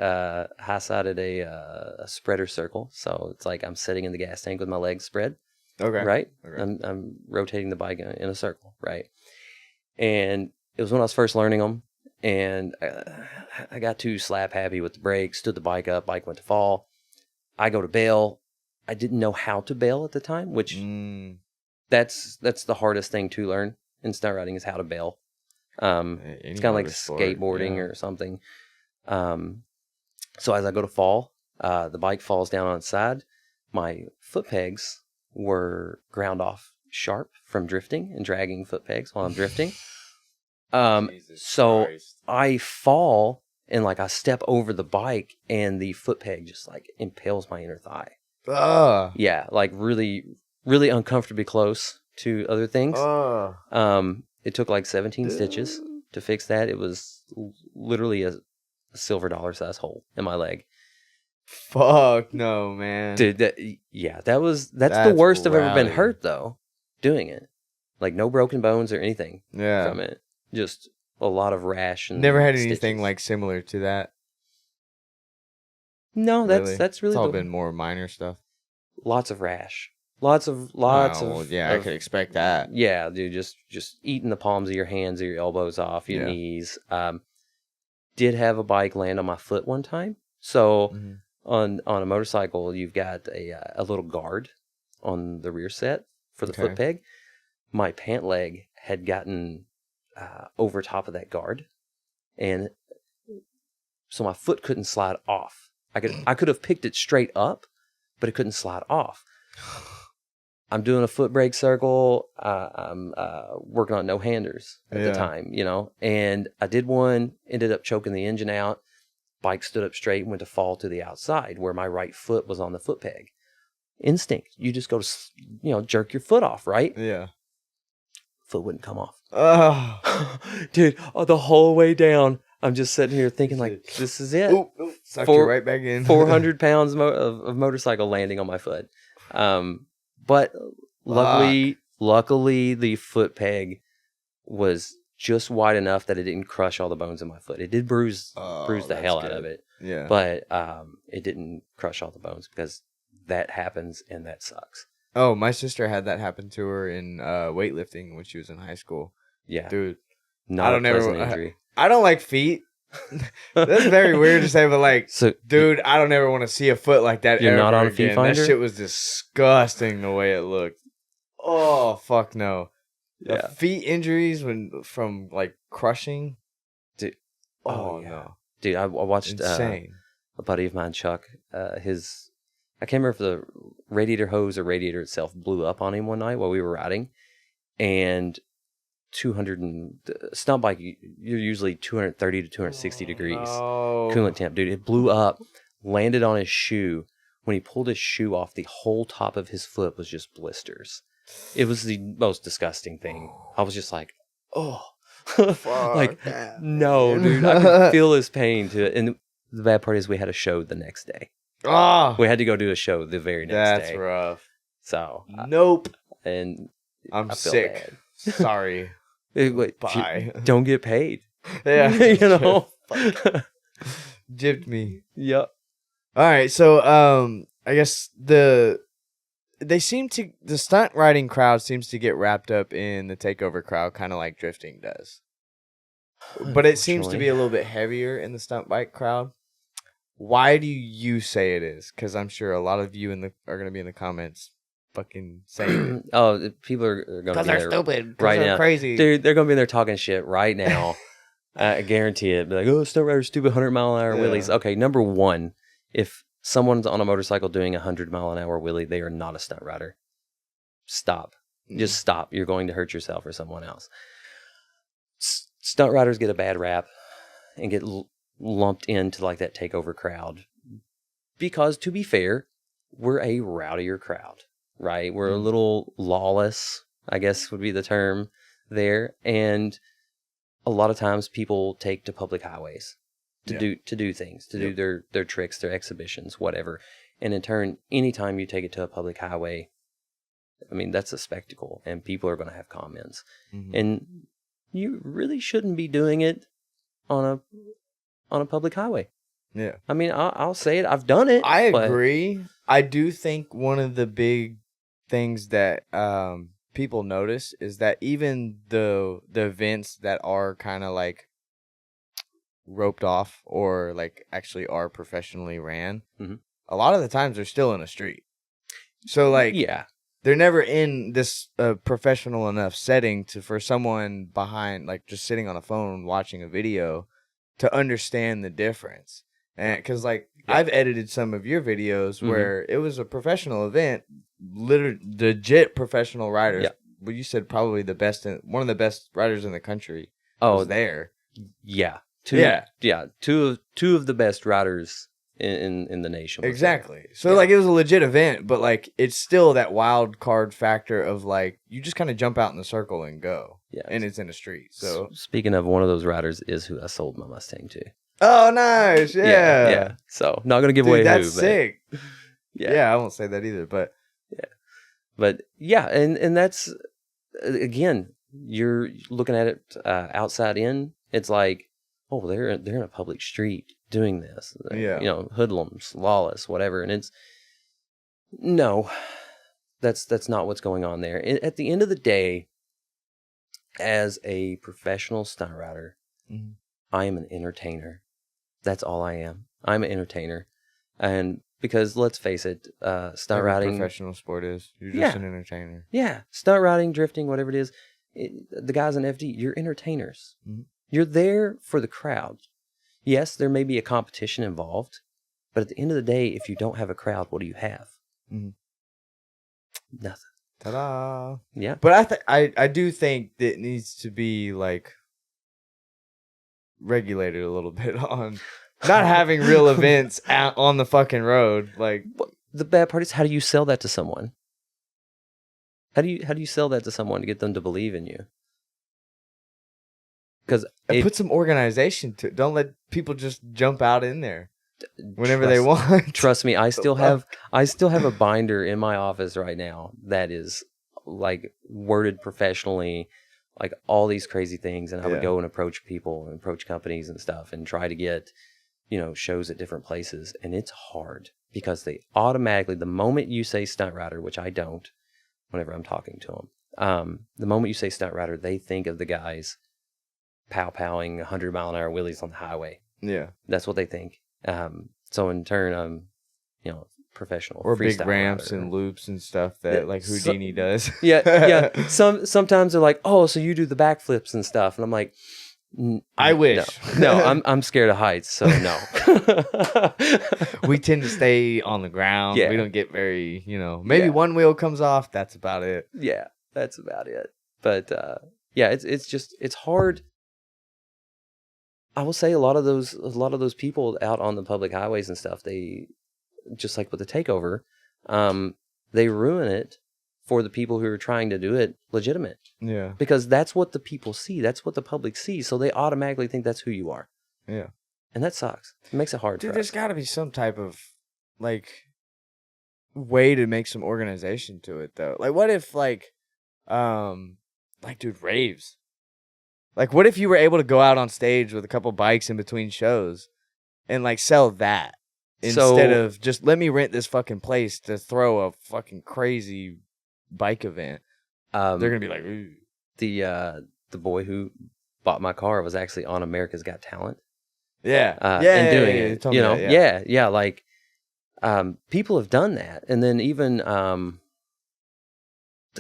High-sided a spreader circle. So it's like I'm sitting in the gas tank with my legs spread. Okay. Right? Okay. I'm rotating the bike in a circle, right? And it was when I was first learning them, and I got too slap happy with the brakes, stood the bike up, bike went to fall. I go to bail. I didn't know how to bail at the time, which that's the hardest thing to learn in stunt riding is how to bail. It's kind of like skateboarding or something. So as I go to fall, the bike falls down on its side. My foot pegs were ground off sharp from drifting and dragging foot pegs while I'm drifting. So Christ. I fall and like I step over the bike and the foot peg just like impales my inner thigh. Yeah, like really, really uncomfortably close to other things. It took like 17 stitches to fix that. It was literally a silver dollar size hole in my leg. Fuck no, man. Dude, that's the worst I've ever been hurt though, doing it. Like no broken bones or anything from it. Just a lot of rash and never had stitches. anything like similar to that. No, really? that's really it's all been more minor stuff. Lots of rash. Lots of I could expect that. Yeah, dude, just eating the palms of your hands or your elbows off, your knees. Did have a bike land on my foot one time. So on a motorcycle, you've got a little guard on the rear set for the foot peg. My pant leg had gotten over top of that guard, and so my foot couldn't slide off. I could have picked it straight up, but it couldn't slide off. I'm doing a foot brake circle. I'm working on no-handers at the time, you know, and I did one, ended up choking the engine out. Bike stood up straight and went to fall to the outside where my right foot was on the foot peg. Instinct. You just go to, jerk your foot off, right? Yeah. Foot wouldn't come off. Dude, the whole way down, I'm just sitting here thinking like, this is it. Sucked you right back in. 400 pounds of motorcycle landing on my foot. But luckily the foot peg was just wide enough that it didn't crush all the bones in my foot. It did bruise the hell out of it. Yeah. But it didn't crush all the bones because that happens and that sucks. Oh, my sister had that happen to her in weightlifting when she was in high school. Yeah. Dude. Not a pleasant injury. I don't like feet. That's very weird to say, but like, dude, I don't ever want to see a foot like that. You're not on a feet feet finder? That shit was disgusting the way it looked. Oh, fuck no. The feet injuries from like crushing. Dude. No. Dude, I watched insane. A buddy of mine, Chuck, I can't remember if the radiator hose or radiator itself blew up on him one night while we were riding. And 200 and stunt bike, you're usually 230 to 260 degrees No. coolant temp, dude. It blew up, landed on his shoe. When he pulled his shoe off, the whole top of his foot was just blisters. It was the most disgusting thing. I was just like, oh, like, no, dude. I could feel his pain to it. And the bad part is we had a show the next day. Oh, We had to go do a show the very next day. that's rough. So, Nope. and I'm I feel sick. bad. Sorry. Wait, Bye. don't get paid. Yeah. You know? Gypped me. Yep. All right, so I guess the stunt riding crowd seems to get wrapped up in the takeover crowd, kind of like drifting does. But it seems to be a little bit heavier in the stunt bike crowd. Why do you say it is? Because I'm sure a lot of you are going to be in the comments fucking saying it. Oh, people are going to be Because they're there stupid. right They're now. crazy. Dude, they're going to be in there talking shit right now. I guarantee it. Be like, oh, stunt rider, stupid 100-mile-an-hour wheelies. Okay, number one, if someone's on a motorcycle doing a 100-mile-an-hour wheelie, they are not a stunt rider. Stop. Just stop. You're going to hurt yourself or someone else. Stunt riders get a bad rap and get lumped into like that takeover crowd because, to be fair, we're a rowdier crowd, right? We're a little lawless, I guess would be the term there, and a lot of times people take to public highways to do things, to do their tricks, their exhibitions, whatever. And in turn, anytime you take it to a public highway, I mean, that's a spectacle, and people are going to have comments. And you really shouldn't be doing it on a public highway. Yeah. I mean, I'll say it. I've done it. I agree. I do think one of the big things that people notice is that even the events that are kind of like roped off or like actually are professionally ran, a lot of the times they're still in a street. So like, yeah, they're never in this professional enough setting for someone behind, like just sitting on a phone watching a video to understand the difference. And because like I've edited some of your videos where it was a professional event, legit professional riders. Well, you said probably the best, one of the best riders in the country was there. Yeah. Two of the best riders in the nation. Exactly. So like it was a legit event, but like it's still that wild card factor of like you just kind of jump out in the circle and go. Yeah. And it's in the street. So speaking of, one of those riders is who I sold my Mustang to. Oh, nice. Yeah. Yeah. So not gonna give away that's who. Sick. But yeah, I won't say that either. But but yeah, and that's again, you're looking at it outside in. It's like, oh, they're in a public street doing this. Yeah. You know, hoodlums, lawless, whatever. And it's no, that's not what's going on there. At the end of the day, as a professional stunt rider, I am an entertainer. That's all I am. I'm an entertainer. And because let's face it, stunt riding, professional sport is. You're just an entertainer. Yeah. Stunt riding, drifting, whatever it is. The guys in FD, you're entertainers. You're there for the crowd. Yes, there may be a competition involved, but at the end of the day, if you don't have a crowd, what do you have? Nothing. Ta-da! Yeah. But I do think that it needs to be like regulated a little bit on not having real events out on the fucking road. Like the bad part is, how do you sell that to someone? How do you sell that to someone to get them to believe in you? Because put some organization to it. Don't let people just jump out in there whenever they want. Trust me, I still have a binder in my office right now that is like worded professionally, like all these crazy things, and I would go and approach people and approach companies and stuff and try to get, you know, shows at different places, and it's hard because they automatically, the moment you say stunt rider, which I don't, whenever I'm talking to them, the moment you say stunt rider, they think of the guys pow-powing 100-mile-an-hour wheelies on the highway. Yeah, that's what they think. So in turn, I'm, you know, professional or big ramps rider. And loops and stuff that like Houdini does. Yeah. Sometimes they're like, oh, so you do the backflips and stuff, and I'm like, I wish. No, I'm scared of heights, so no. We tend to stay on the ground. Yeah. We don't get very, maybe one wheel comes off. That's about it. Yeah, that's about it. But yeah, it's hard. I will say a lot of those people out on the public highways and stuff, they just like with the takeover, they ruin it for the people who are trying to do it legitimate. Yeah. Because that's what the people see. That's what the public sees. So they automatically think that's who you are. Yeah. And that sucks. It makes it hard Dude, for there's us. got to be some type of, like, way to make some organization to it, though. Like, what if, like, dude, raves. Like, what if you were able to go out on stage with a couple bikes in between shows and, like, sell that instead of just let me rent this fucking place to throw a fucking crazy bike event? They're going to be like, ooh. The boy who bought my car was actually on America's Got Talent. Yeah. And doing it. You know, that, yeah. Like, people have done that. And then even there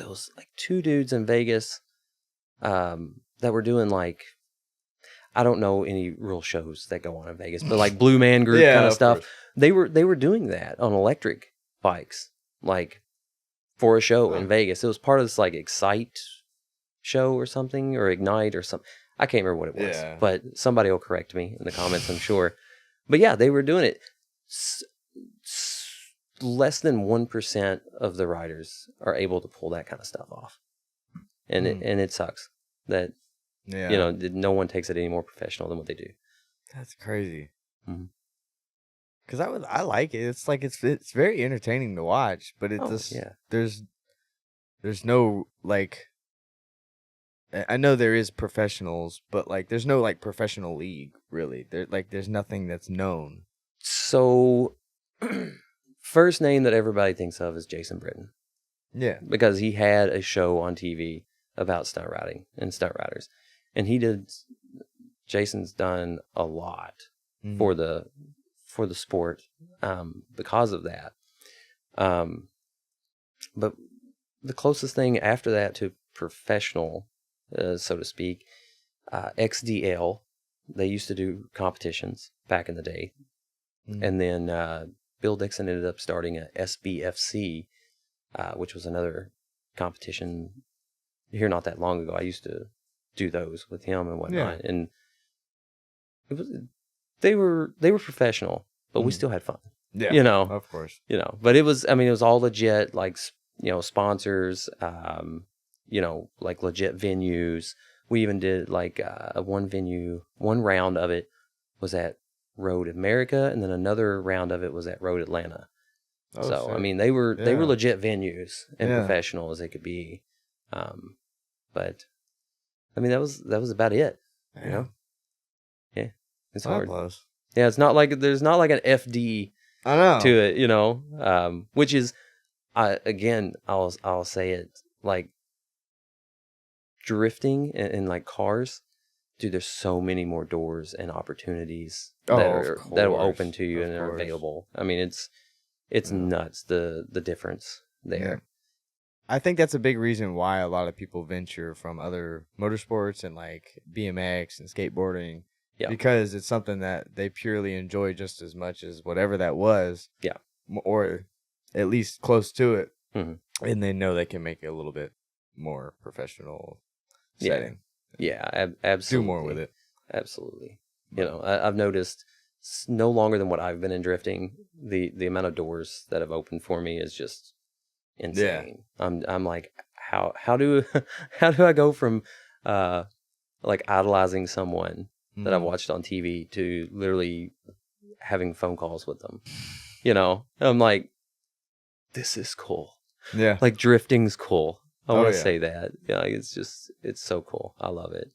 was like 2 dudes in Vegas that were doing like, I don't know any real shows that go on in Vegas, but like Blue Man Group kind of stuff. Course. They were doing that on electric bikes, like for a show in Vegas. It was part of this like Excite show or something, or Ignite or something. I can't remember what it was, but somebody will correct me in the comments, I'm sure. But yeah, they were doing it. Less than 1% of the riders are able to pull that kind of stuff off. And it sucks that, you know, no one takes it any more professional than what they do. That's crazy. Mm-hmm. Cause I like it. It's like it's very entertaining to watch, but there's no like. I know there is professionals, but like there's no like professional league really. There's nothing that's known. So, first name that everybody thinks of is Jason Britton. Yeah, because he had a show on TV about stunt riding and stunt riders, and Jason's done a lot for the sport because of that. But the closest thing after that to professional, so to speak, XDL, they used to do competitions back in the day. And then Bill Dixon ended up starting a SBFC, which was another competition here not that long ago. I used to do those with him and whatnot. Yeah. And it was they were professional, but we still had fun. Yeah, you know, of course. You know, but it was all legit, like, you know, sponsors, you know, like legit venues. We even did like one round of it was at Road America, and then another round of it was at Road Atlanta. Oh, so shit. I mean, they were legit venues and professional as they could be. But I mean, that was about it. You know, yeah, it's hard. Close. Yeah, it's not like there's not like an FD. I know. To it, you know, which is, again, I'll say it, like drifting and like cars, dude. There's so many more doors and opportunities that will open to you and are available. I mean, it's nuts the difference there. Yeah. I think that's a big reason why a lot of people venture from other motorsports and like BMX and skateboarding. Yeah. Because it's something that they purely enjoy just as much as whatever that was. Yeah. Or at least close to it. Mm-hmm. And they know they can make it a little bit more professional setting. Yeah, absolutely. Do more with it. Absolutely. You know, I've noticed no longer than what I've been in drifting, the amount of doors that have opened for me is just insane. Yeah. I'm like, how do I go from like idolizing someone that I've watched on TV to literally having phone calls with them? You know, I'm like, this is cool. Yeah. Like drifting's cool. I want to say that. Yeah, it's so cool. I love it.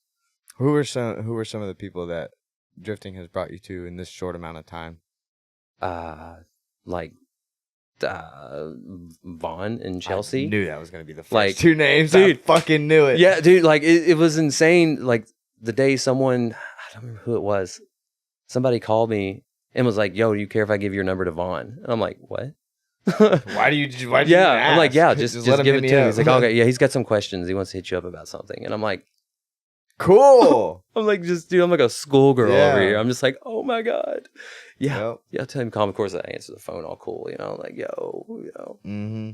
Who are some of the people that drifting has brought you to in this short amount of time? Like Vaughn and Chelsea. I knew that was going to be the first two names. Dude, I fucking knew it. Yeah, dude, like it was insane. Like the day someone, I don't remember who it was, somebody called me and was like, "Yo, do you care if I give your number to Vaughn?" And I'm like, "What?" Why do you ask? I'm like, yeah, just give it to him. He's like, okay, yeah, he's got some questions. He wants to hit you up about something. And I'm like, cool. I'm like, dude, I'm like a schoolgirl over here. I'm just like, oh my God. Yeah. Yep. Yeah, tell him calm. Of course, I answer the phone all cool, you know, like, yo, you know. Mm-hmm.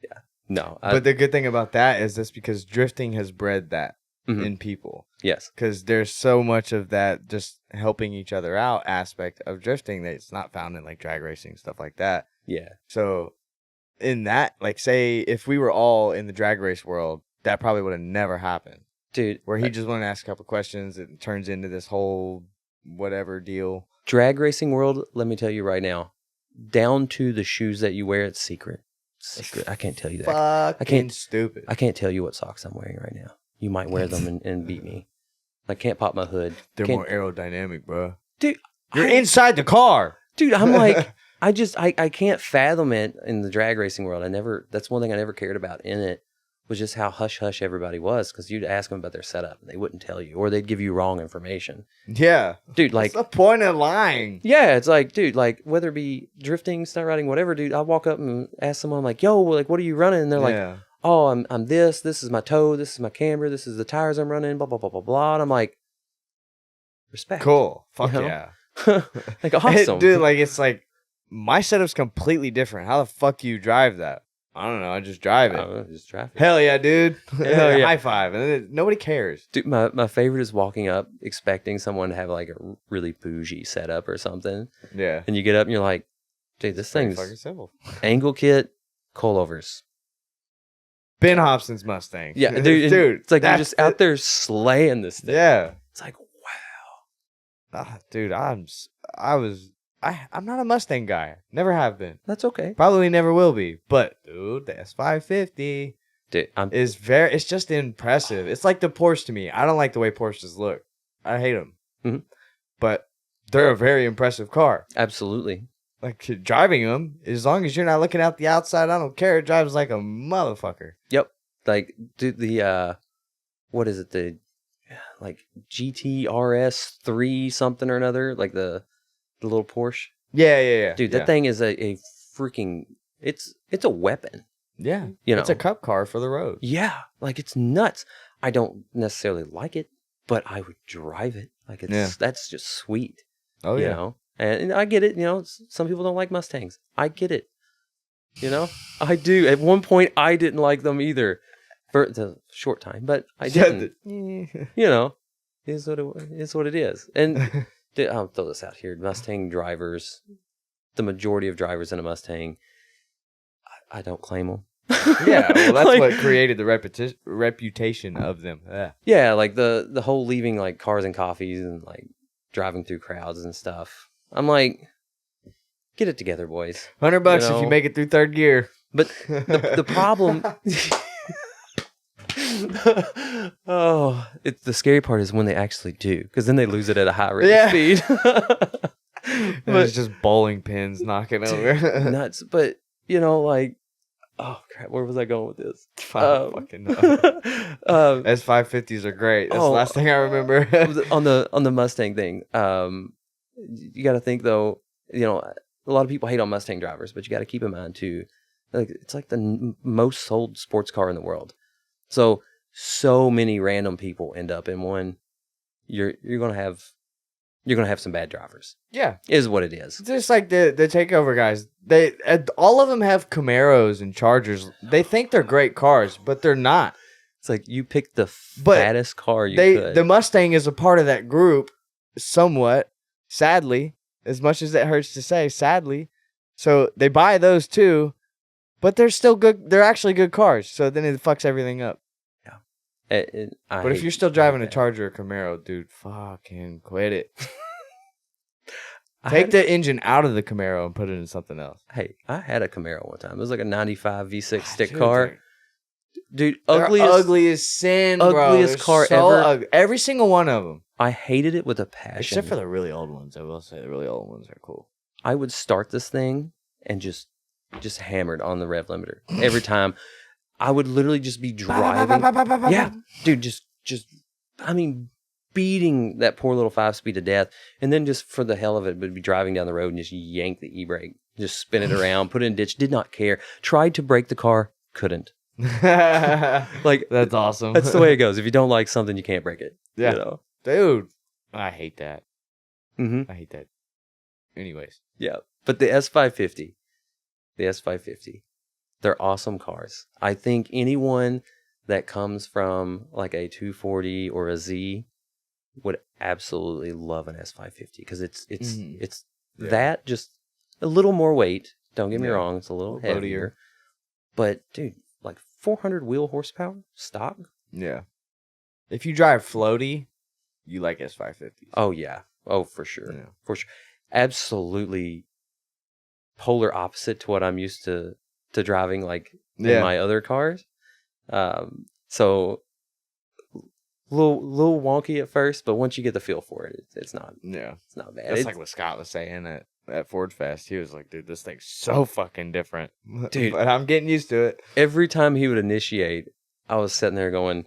Yeah. No. But the good thing about that is that's because drifting has bred that. in people. Yes. Because there's so much of that just helping each other out aspect of drifting that's not found in like drag racing, stuff like that. Yeah. So in that, like, say if we were all in the drag race world, that probably would have never happened. Dude. Where he just wanted to ask a couple questions, it turns into this whole whatever deal. Drag racing world, let me tell you right now, down to the shoes that you wear, it's secret. Secret. I can't tell you that. Fucking stupid. I can't tell you what socks I'm wearing right now. You might wear them and beat me. I can't pop my hood. They're more aerodynamic, bro. Dude, you're inside the car. Dude, I'm like, I can't fathom it in the drag racing world. That's one thing I never cared about in it, was just how hush-hush everybody was, because you'd ask them about their setup, and they wouldn't tell you, or they'd give you wrong information. Yeah. Dude, like... what's the point of lying? Yeah, it's like, dude, like, whether it be drifting, stunt riding, whatever, dude, I'll walk up and ask someone, like, yo, like, what are you running? And they're like, oh, I'm this is my toe, this is my camber, this is the tires I'm running, blah, blah, blah, blah, blah. And I'm like, respect. Cool. Fuck you know? Yeah. Like, awesome. Dude, like, it's like, my setup's completely different. How the fuck do you drive that? I don't know. I just drive it. Just drive it. Hell yeah, dude. Hell yeah. High five. And nobody cares. Dude, my favorite is walking up expecting someone to have like a really bougie setup or something. Yeah. And you get up and you're like, dude, this thing's fucking simple. Angle kit, coilovers. Ben Hobson's Mustang. Yeah, dude. Dude, it's like you're just out there slaying this thing. Yeah. It's like, wow. Dude, I'm not a Mustang guy. Never have been. That's okay. Probably never will be. But dude, the S550 it's just impressive. It's like the Porsche to me. I don't like the way Porsches look. I hate them. Mm-hmm. But they're a very impressive car. Absolutely. Like driving them, as long as you're not looking out the outside, I don't care. It drives like a motherfucker. Yep. Like the what is it? The like GTRS 3 something or another, like the little Porsche. Yeah. Dude, that thing is a freaking it's a weapon. Yeah. You know, it's a cup car for the road. Yeah. Like, it's nuts. I don't necessarily like it, but I would drive it. Like, that's just sweet. Oh, you know? And I get it, you know, some people don't like Mustangs. I get it. You know? I do. At one point, I didn't like them either for the short time, but I didn't. You know, it is what it is. And I'll throw this out here. Mustang drivers, the majority of drivers in a Mustang, I don't claim them. Yeah, well, that's like, what created the reputation of them. Yeah, like the whole leaving like cars and coffees and like driving through crowds and stuff. I'm like, get it together, boys. $100 if you make it through third gear. But the problem... the scary part is when they actually do, because then they lose it at a high rate of speed. But it's just bowling pins knocking over. Nuts. But, you know, like, oh crap, where was I going with this? Fucking S550s are great. That's the last thing I remember. on the Mustang thing. You got to think though, you know, a lot of people hate on Mustang drivers, but you got to keep in mind too, like it's like the most sold sports car in the world. So many random people end up in one. You're gonna have some bad drivers. Yeah, is what it is. Just like the Takeover guys, they all of them have Camaros and Chargers. They think they're great cars, but they're not. It's like you picked the fattest car you could. The Mustang is a part of that group, somewhat. Sadly, as much as it hurts to say, sadly. So they buy those too, but they're still good. They're actually good cars. So then it fucks everything up. Yeah. But if you're still driving a Charger or Camaro, dude, fucking quit it. Take the engine out of the Camaro and put it in something else. Hey, I had a Camaro one time. It was like a 95 V6 stick car. Dude, ugly as sin, ugliest bro. Car ever. Ugly. Every single one of them. I hated it with a passion. Except for the really old ones. I will say the really old ones are cool. I would start this thing and just hammered on the rev limiter every time. I would literally just be driving. Yeah, dude, just I mean, beating that poor little 5-speed to death, and then just for the hell of it, would be driving down the road and just yank the e-brake, just spin it around, put it in a ditch. Did not care. Tried to brake the car, couldn't. Like, that's awesome. That's the way it goes. If you don't like something, you can't break it. Yeah, you know? Dude, I hate that. Mm-hmm. I hate that. Anyways, yeah, but the S550, they're awesome cars. I think anyone that comes from like a 240 or a Z would absolutely love an S550 because it's Yeah. that just a little more weight. Don't get me Yeah. wrong, it's a little heavier. But dude, like 400 wheel horsepower stock. Yeah. If you drive floaty, you like S550s. Oh yeah. Oh for sure. Yeah. For sure. Absolutely polar opposite to what I'm used to driving like in my other cars. So little wonky at first, but once you get the feel for it, it's not bad. That's like what Scott was saying at Ford Fest. He was like, dude, this thing's so fucking different. Dude. But I'm getting used to it. Every time he would initiate, I was sitting there going,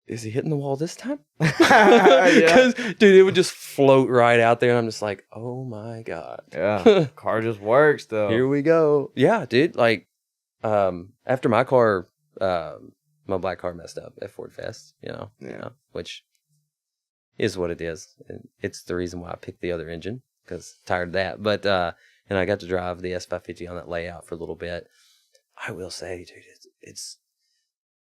is he hitting the wall this time? Because, dude, it would just float right out there. And I'm just like, oh my God. Yeah. Car just works, though. Here we go. Yeah, dude. Like, after my car, my black car messed up at Ford Fest, which is what it is. And it's the reason why I picked the other engine, because tired of that. But, and I got to drive the S550 on that layout for a little bit. I will say, dude, it's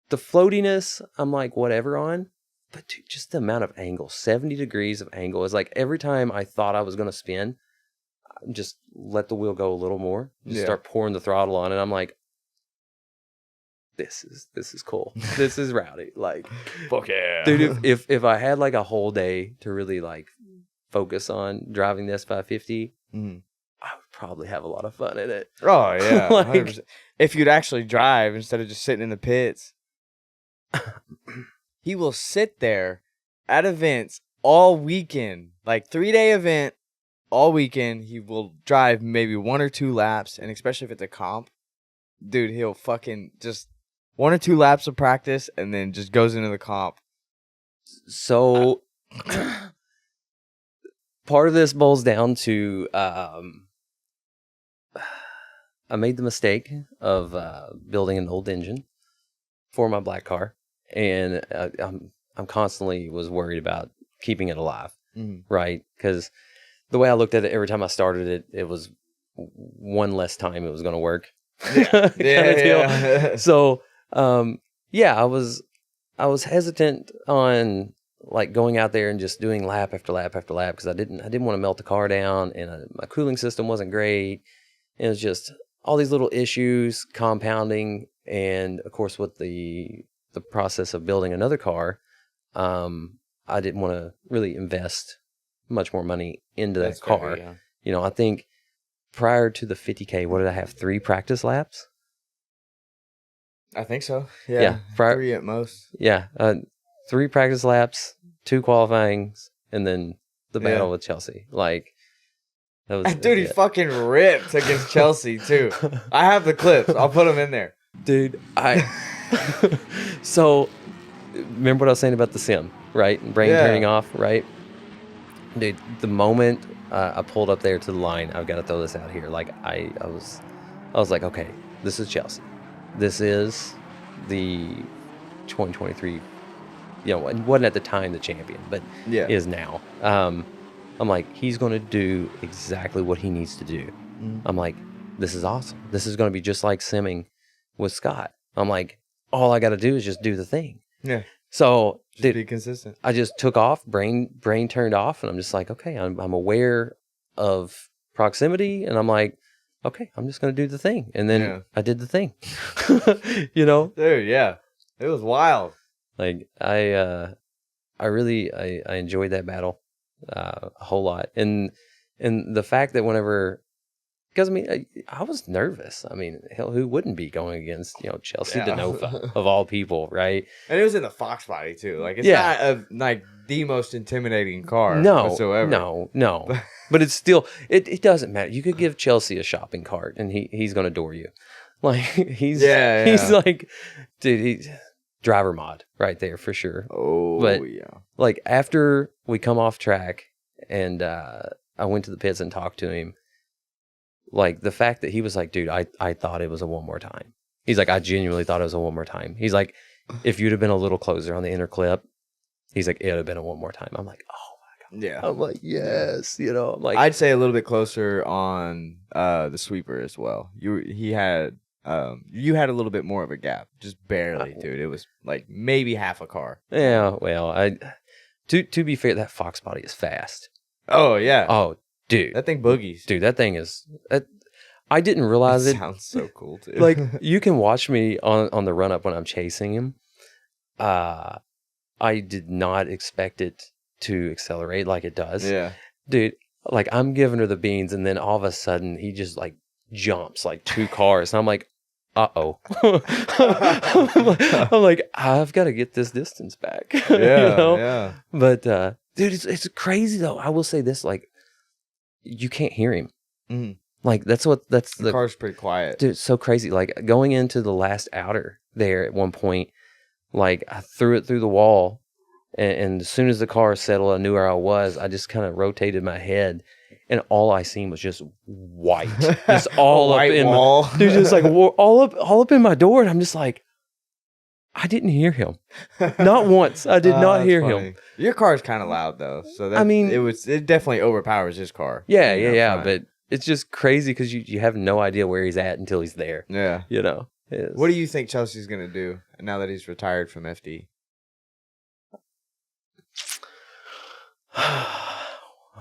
the floatiness, I'm like, whatever on. But dude, just the amount of angle, 70 degrees of angle. Is like every time I thought I was going to spin, I just let the wheel go a little more. Just start pouring the throttle on. And I'm like, this is cool. This is rowdy. Like, fuck yeah. Dude, if I had like a whole day to really like focus on driving the S550, I would probably have a lot of fun in it. Oh, yeah. Like, if you'd actually drive instead of just sitting in the pits. He will sit there at events all weekend, like 3-day event all weekend. He will drive maybe 1 or 2 laps, and especially if it's a comp, dude, he'll fucking just 1 or 2 laps of practice and then just goes into the comp. So part of this boils down to I made the mistake of building an old engine for my black car, and I'm constantly was worried about keeping it alive, right? Because the way I looked at it, every time I started it, it was one less time it was going to work. Yeah. So, I was hesitant on like going out there and just doing lap after lap after lap because I didn't want to melt the car down, and my cooling system wasn't great. It was just all these little issues compounding. And of course, with the process of building another car, I didn't want to really invest much more money into that car. Fair, yeah. I think prior to the 50K, what did I have? 3 practice laps? I think so. Yeah. 3 at most. Yeah. 3 practice laps, 2 qualifyings, and then the battle with Chelsea. Like, that was dude, he fucking ripped against Chelsea too. I have the clips. I'll put them in there. Dude, so remember what I was saying about the sim, right? Brain turning off, right? Dude, the moment I pulled up there to the line, I've got to throw this out here. Like I was like, okay, this is Chelsea. This is the 2023. It wasn't at the time the champion, but is now. I'm like, he's going to do exactly what he needs to do. I'm like, this is awesome. This is going to be just like simming with Scott. I'm like, all I got to do is just do the thing. Yeah. So, dude, be consistent. I just took off, brain turned off, and I'm just like, okay, I'm aware of proximity, and I'm like, okay, I'm just going to do the thing. And then I did the thing. Dude, yeah. It was wild. Like, I really enjoyed that battle a whole lot. And the fact that whenever, because I mean, I was nervous. I mean, hell, who wouldn't be going against Chelsea DeNova of all people, right? And it was in the Fox body too. Like it's not the most intimidating car whatsoever. No. But it's still it doesn't matter. You could give Chelsea a shopping cart and he's gonna door you. Like he's like, dude, he's driver mod right there for sure. Oh, but like after we come off track and I went to the pits and talked to him. Like the fact that he was like, dude, I thought it was a one more time. He's like, I genuinely thought it was a one more time. He's like, if you'd have been a little closer on the inner clip, he's like, it would have been a one more time. I'm like, oh my God. Yeah. I'm like, yes. I'm like, I'd say a little bit closer on the sweeper as well. He had You had a little bit more of a gap, just barely, dude. It was like maybe half a car. Yeah, well, to be fair, that Fox body is fast. Oh yeah. Oh, dude, That thing boogies. dude, that thing is. I didn't realize it. Sounds so cool too. Like you can watch me on the run up when I'm chasing him. I did not expect it to accelerate like it does. Yeah. Dude, like I'm giving her the beans, and then all of a sudden he just like jumps like 2 cars, and I'm like, uh-oh. I'm like, I've got to get this distance back. Yeah, yeah. But dude, it's crazy though. I will say this, like, you can't hear him. Mm-hmm. Like that's The car's pretty quiet. Dude, it's so crazy. Like going into the last outer there at one point, like I threw it through the wall, and as soon as the car settled, I knew where I was. I just kind of rotated my head, and all I seen was just white, just all up in wall. dude, just like all up in my door, and I'm just like, I didn't hear him, not once. I did not hear him. Your car's kind of loud though, so that, I mean, it definitely overpowers his car. Yeah, yeah. But it's just crazy because you have no idea where he's at until he's there. Yeah, you know. What do you think Chelsea's gonna do now that he's retired from FD?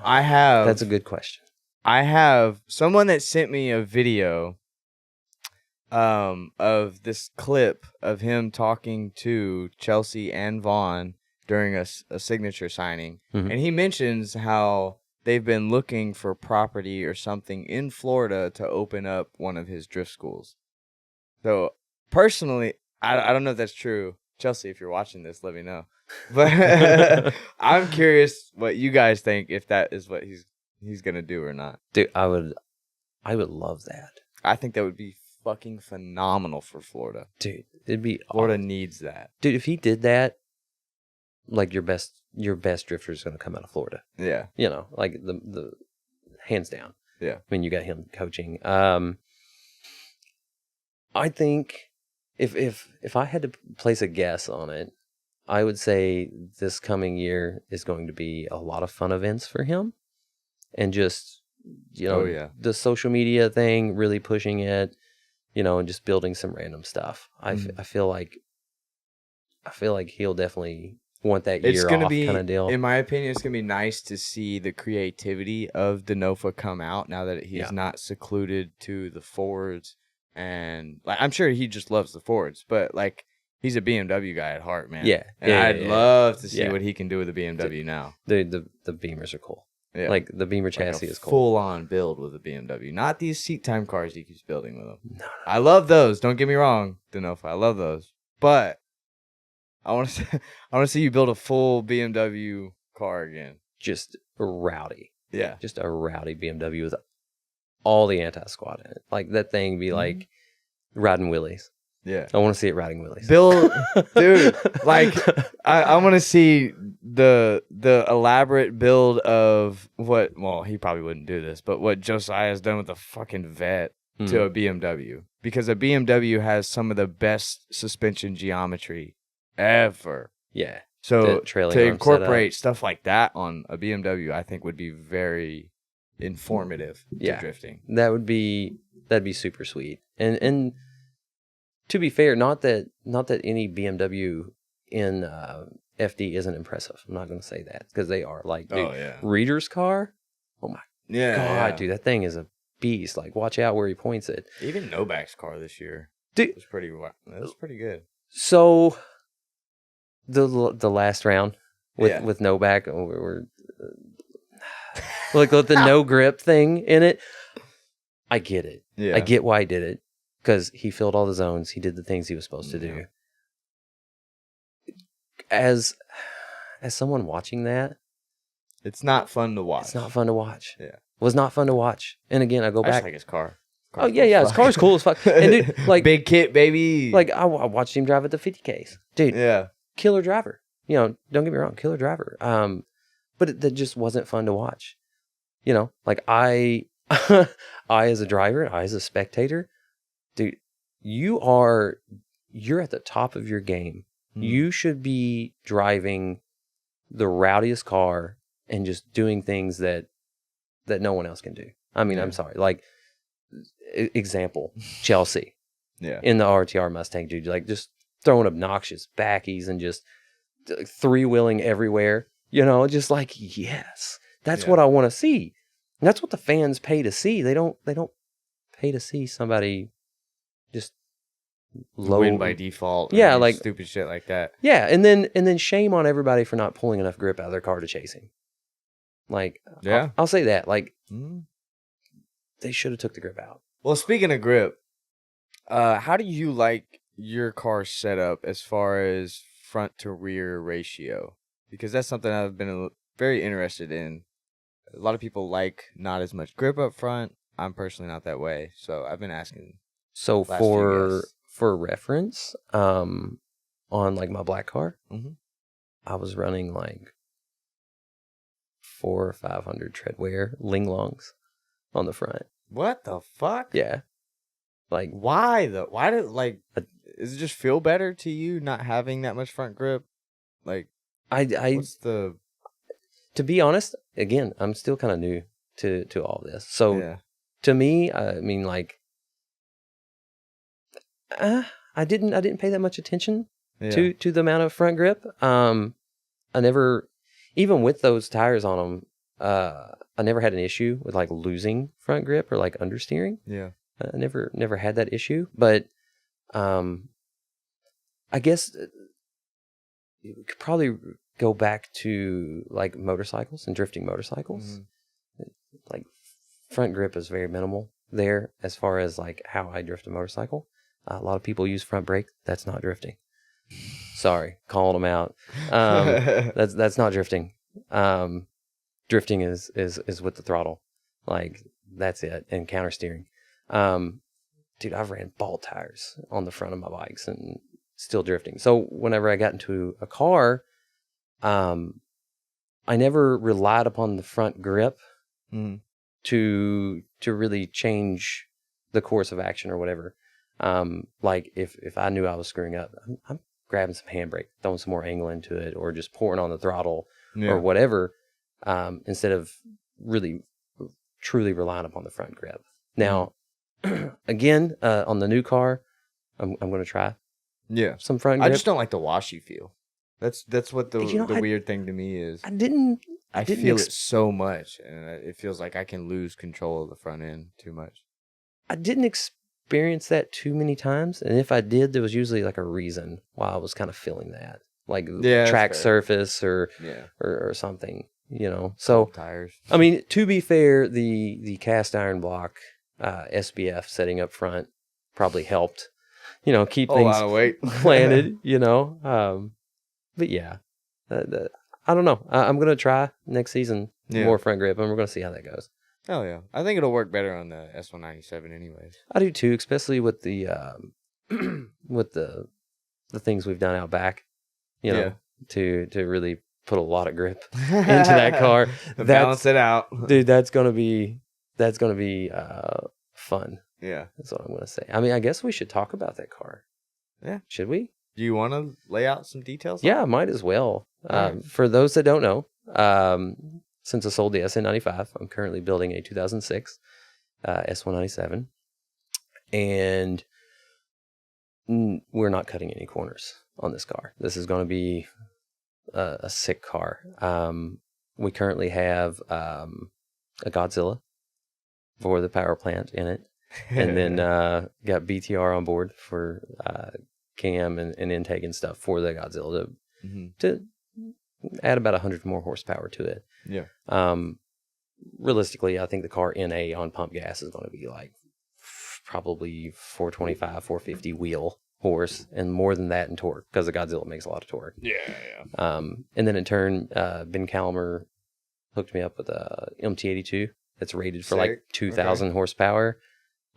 That's a good question. I have someone that sent me a video of this clip of him talking to Chelsea and Vaughn during a signature signing. Mm-hmm. And he mentions how they've been looking for property or something in Florida to open up one of his drift schools. So personally, I don't know if that's true. Chelsea, if you're watching this, let me know. But I'm curious what you guys think, if that is what he's gonna do or not. Dude, I would love that. I think that would be fucking phenomenal for Florida. Dude, it'd be Florida awesome. needs that. Dude, if he did that, like your best drifter is gonna come out of Florida. Yeah. You know, like the hands down. Yeah. I mean, you got him coaching. I think if I had to place a guess on it, I would say this coming year is going to be a lot of fun events for him, and just, you know, the social media thing, really pushing it, you know, and just building some random stuff. I feel like he'll definitely want that year off kind of deal. In my opinion, it's gonna be nice to see the creativity of Denofa come out now that he's not secluded to the Fords, and like I'm sure he just loves the Fords, but like. He's a BMW guy at heart, man. Yeah. And I'd love to see what he can do with a BMW now. The Beamers are cool. Yeah. Like the Beamer chassis is cool. Full-on build with a BMW. Not these seat time cars he keeps building with them. No. I love those. Don't get me wrong, Denofa. I love those. But I want to see you build a full BMW car again. Just rowdy. Yeah. Just a rowdy BMW with all the anti-squat in it. Like that thing be like riding wheelies. Yeah, I want to see it riding wheelies. Dude, like I want to see the elaborate build of what. Well, he probably wouldn't do this, but what Josiah's done with the fucking vet to a BMW, because a BMW has some of the best suspension geometry ever. Yeah. So to incorporate stuff like that on a BMW, I think would be very informative to drifting. That'd be super sweet. And to be fair, not that any BMW in FD isn't impressive. I'm not going to say that, because they are. Like, dude, Reader's car. Oh my god, dude, that thing is a beast. Like, watch out where he points it. Even Novak's car this year, dude, it was pretty good. So the last round with Novak, we're like with the no grip thing in it. I get it. Yeah, I get why he did it. Because he filled all the zones. He did the things he was supposed to do. As someone watching that, it's not fun to watch. It's not fun to watch. Yeah. It was not fun to watch. And again, I go back. I just like his car. Oh, yeah. His car's cool as fuck. And dude, like, big kit, baby. Like, I watched him drive at the 50Ks. Dude. Yeah. Killer driver. You know, don't get me wrong. Killer driver. But that just wasn't fun to watch. You know, like I as a driver, I as a spectator, dude, you're at the top of your game. You should be driving the rowdiest car and just doing things that no one else can do. I mean, I'm sorry. Like, example, Chelsea. Yeah. in the RTR Mustang, dude. Like just throwing obnoxious backies and just three-wheeling everywhere. You know, just like, yes, that's what I want to see. And that's what the fans pay to see. They don't pay to see somebody just win by default. Yeah, or like stupid shit like that. Yeah, and then shame on everybody for not pulling enough grip out of their car to chase him. Like, Yeah, I'll say that. Like, they should have took the grip out. Well, speaking of grip, how do you like your car set up as far as front to rear ratio? Because that's something I've been very interested in. A lot of people like not as much grip up front. I'm personally not that way, so I've been asking. So for reference, on like my black car, I was running like 400 or 500 treadwear Linglongs on the front. What the fuck? Yeah, like why though? Why did does it just feel better to you not having that much front grip? Like, what's the? To be honest, again, I'm still kind of new to all this. So to me, I mean, like, I didn't pay that much attention to the amount of front grip. I never, even with those tires on them, I never had an issue with like losing front grip or like understeering. Yeah, I never had that issue. But I guess you could probably go back to like motorcycles and drifting motorcycles. Like front grip is very minimal there as far as like how I drift a motorcycle. A lot of people use front brake. That's not drifting. Sorry, calling them out. That's not drifting. Drifting is with the throttle. Like that's it, and counter steering. Dude, I've ran ball tires on the front of my bikes and still drifting. So whenever I got into a car, I never relied upon the front grip to really change the course of action or whatever. Like if I knew I was screwing up, I'm grabbing some handbrake, throwing some more angle into it, or just pouring on the throttle or whatever, instead of really truly relying upon the front grip. Now, again, on the new car, I'm going to try some front grip. I just don't like the washy feel. That's what the weird thing to me is. I feel it so much, and it feels like I can lose control of the front end too much. I didn't experience that too many times, and if I did, there was usually like a reason why I was kind of feeling that, like track surface or something, you know. So tires. I mean, to be fair, the cast iron block SBF setting up front probably helped, you know, keep things planted, you know. But yeah, I don't know. I'm gonna try next season more front grip, and we're gonna see how that goes. Hell yeah, I think it'll work better on the S197 anyways. I do too, especially with the with the things we've done out back, you know, to really put a lot of grip into that car. Balance it out, dude. That's gonna be fun. Yeah, that's what I'm gonna say. I mean, I guess we should talk about that car. Yeah, should we? Do you want to lay out some details? Yeah, I might as well. For those that don't know, since I sold the SN95, I'm currently building a 2006 S197, and we're not cutting any corners on this car. This is going to be a sick car. We currently have a Godzilla for the power plant in it, and then got BTR on board for cam and intake and stuff for the Godzilla to add about 100 more horsepower to it. Yeah. Realistically, I think the car NA on pump gas is going to be like probably 425, 450 wheel horse, and more than that in torque, because the Godzilla makes a lot of torque. Yeah. And then in turn, Ben Calamer hooked me up with a MT82 that's rated for like 2,000 horsepower.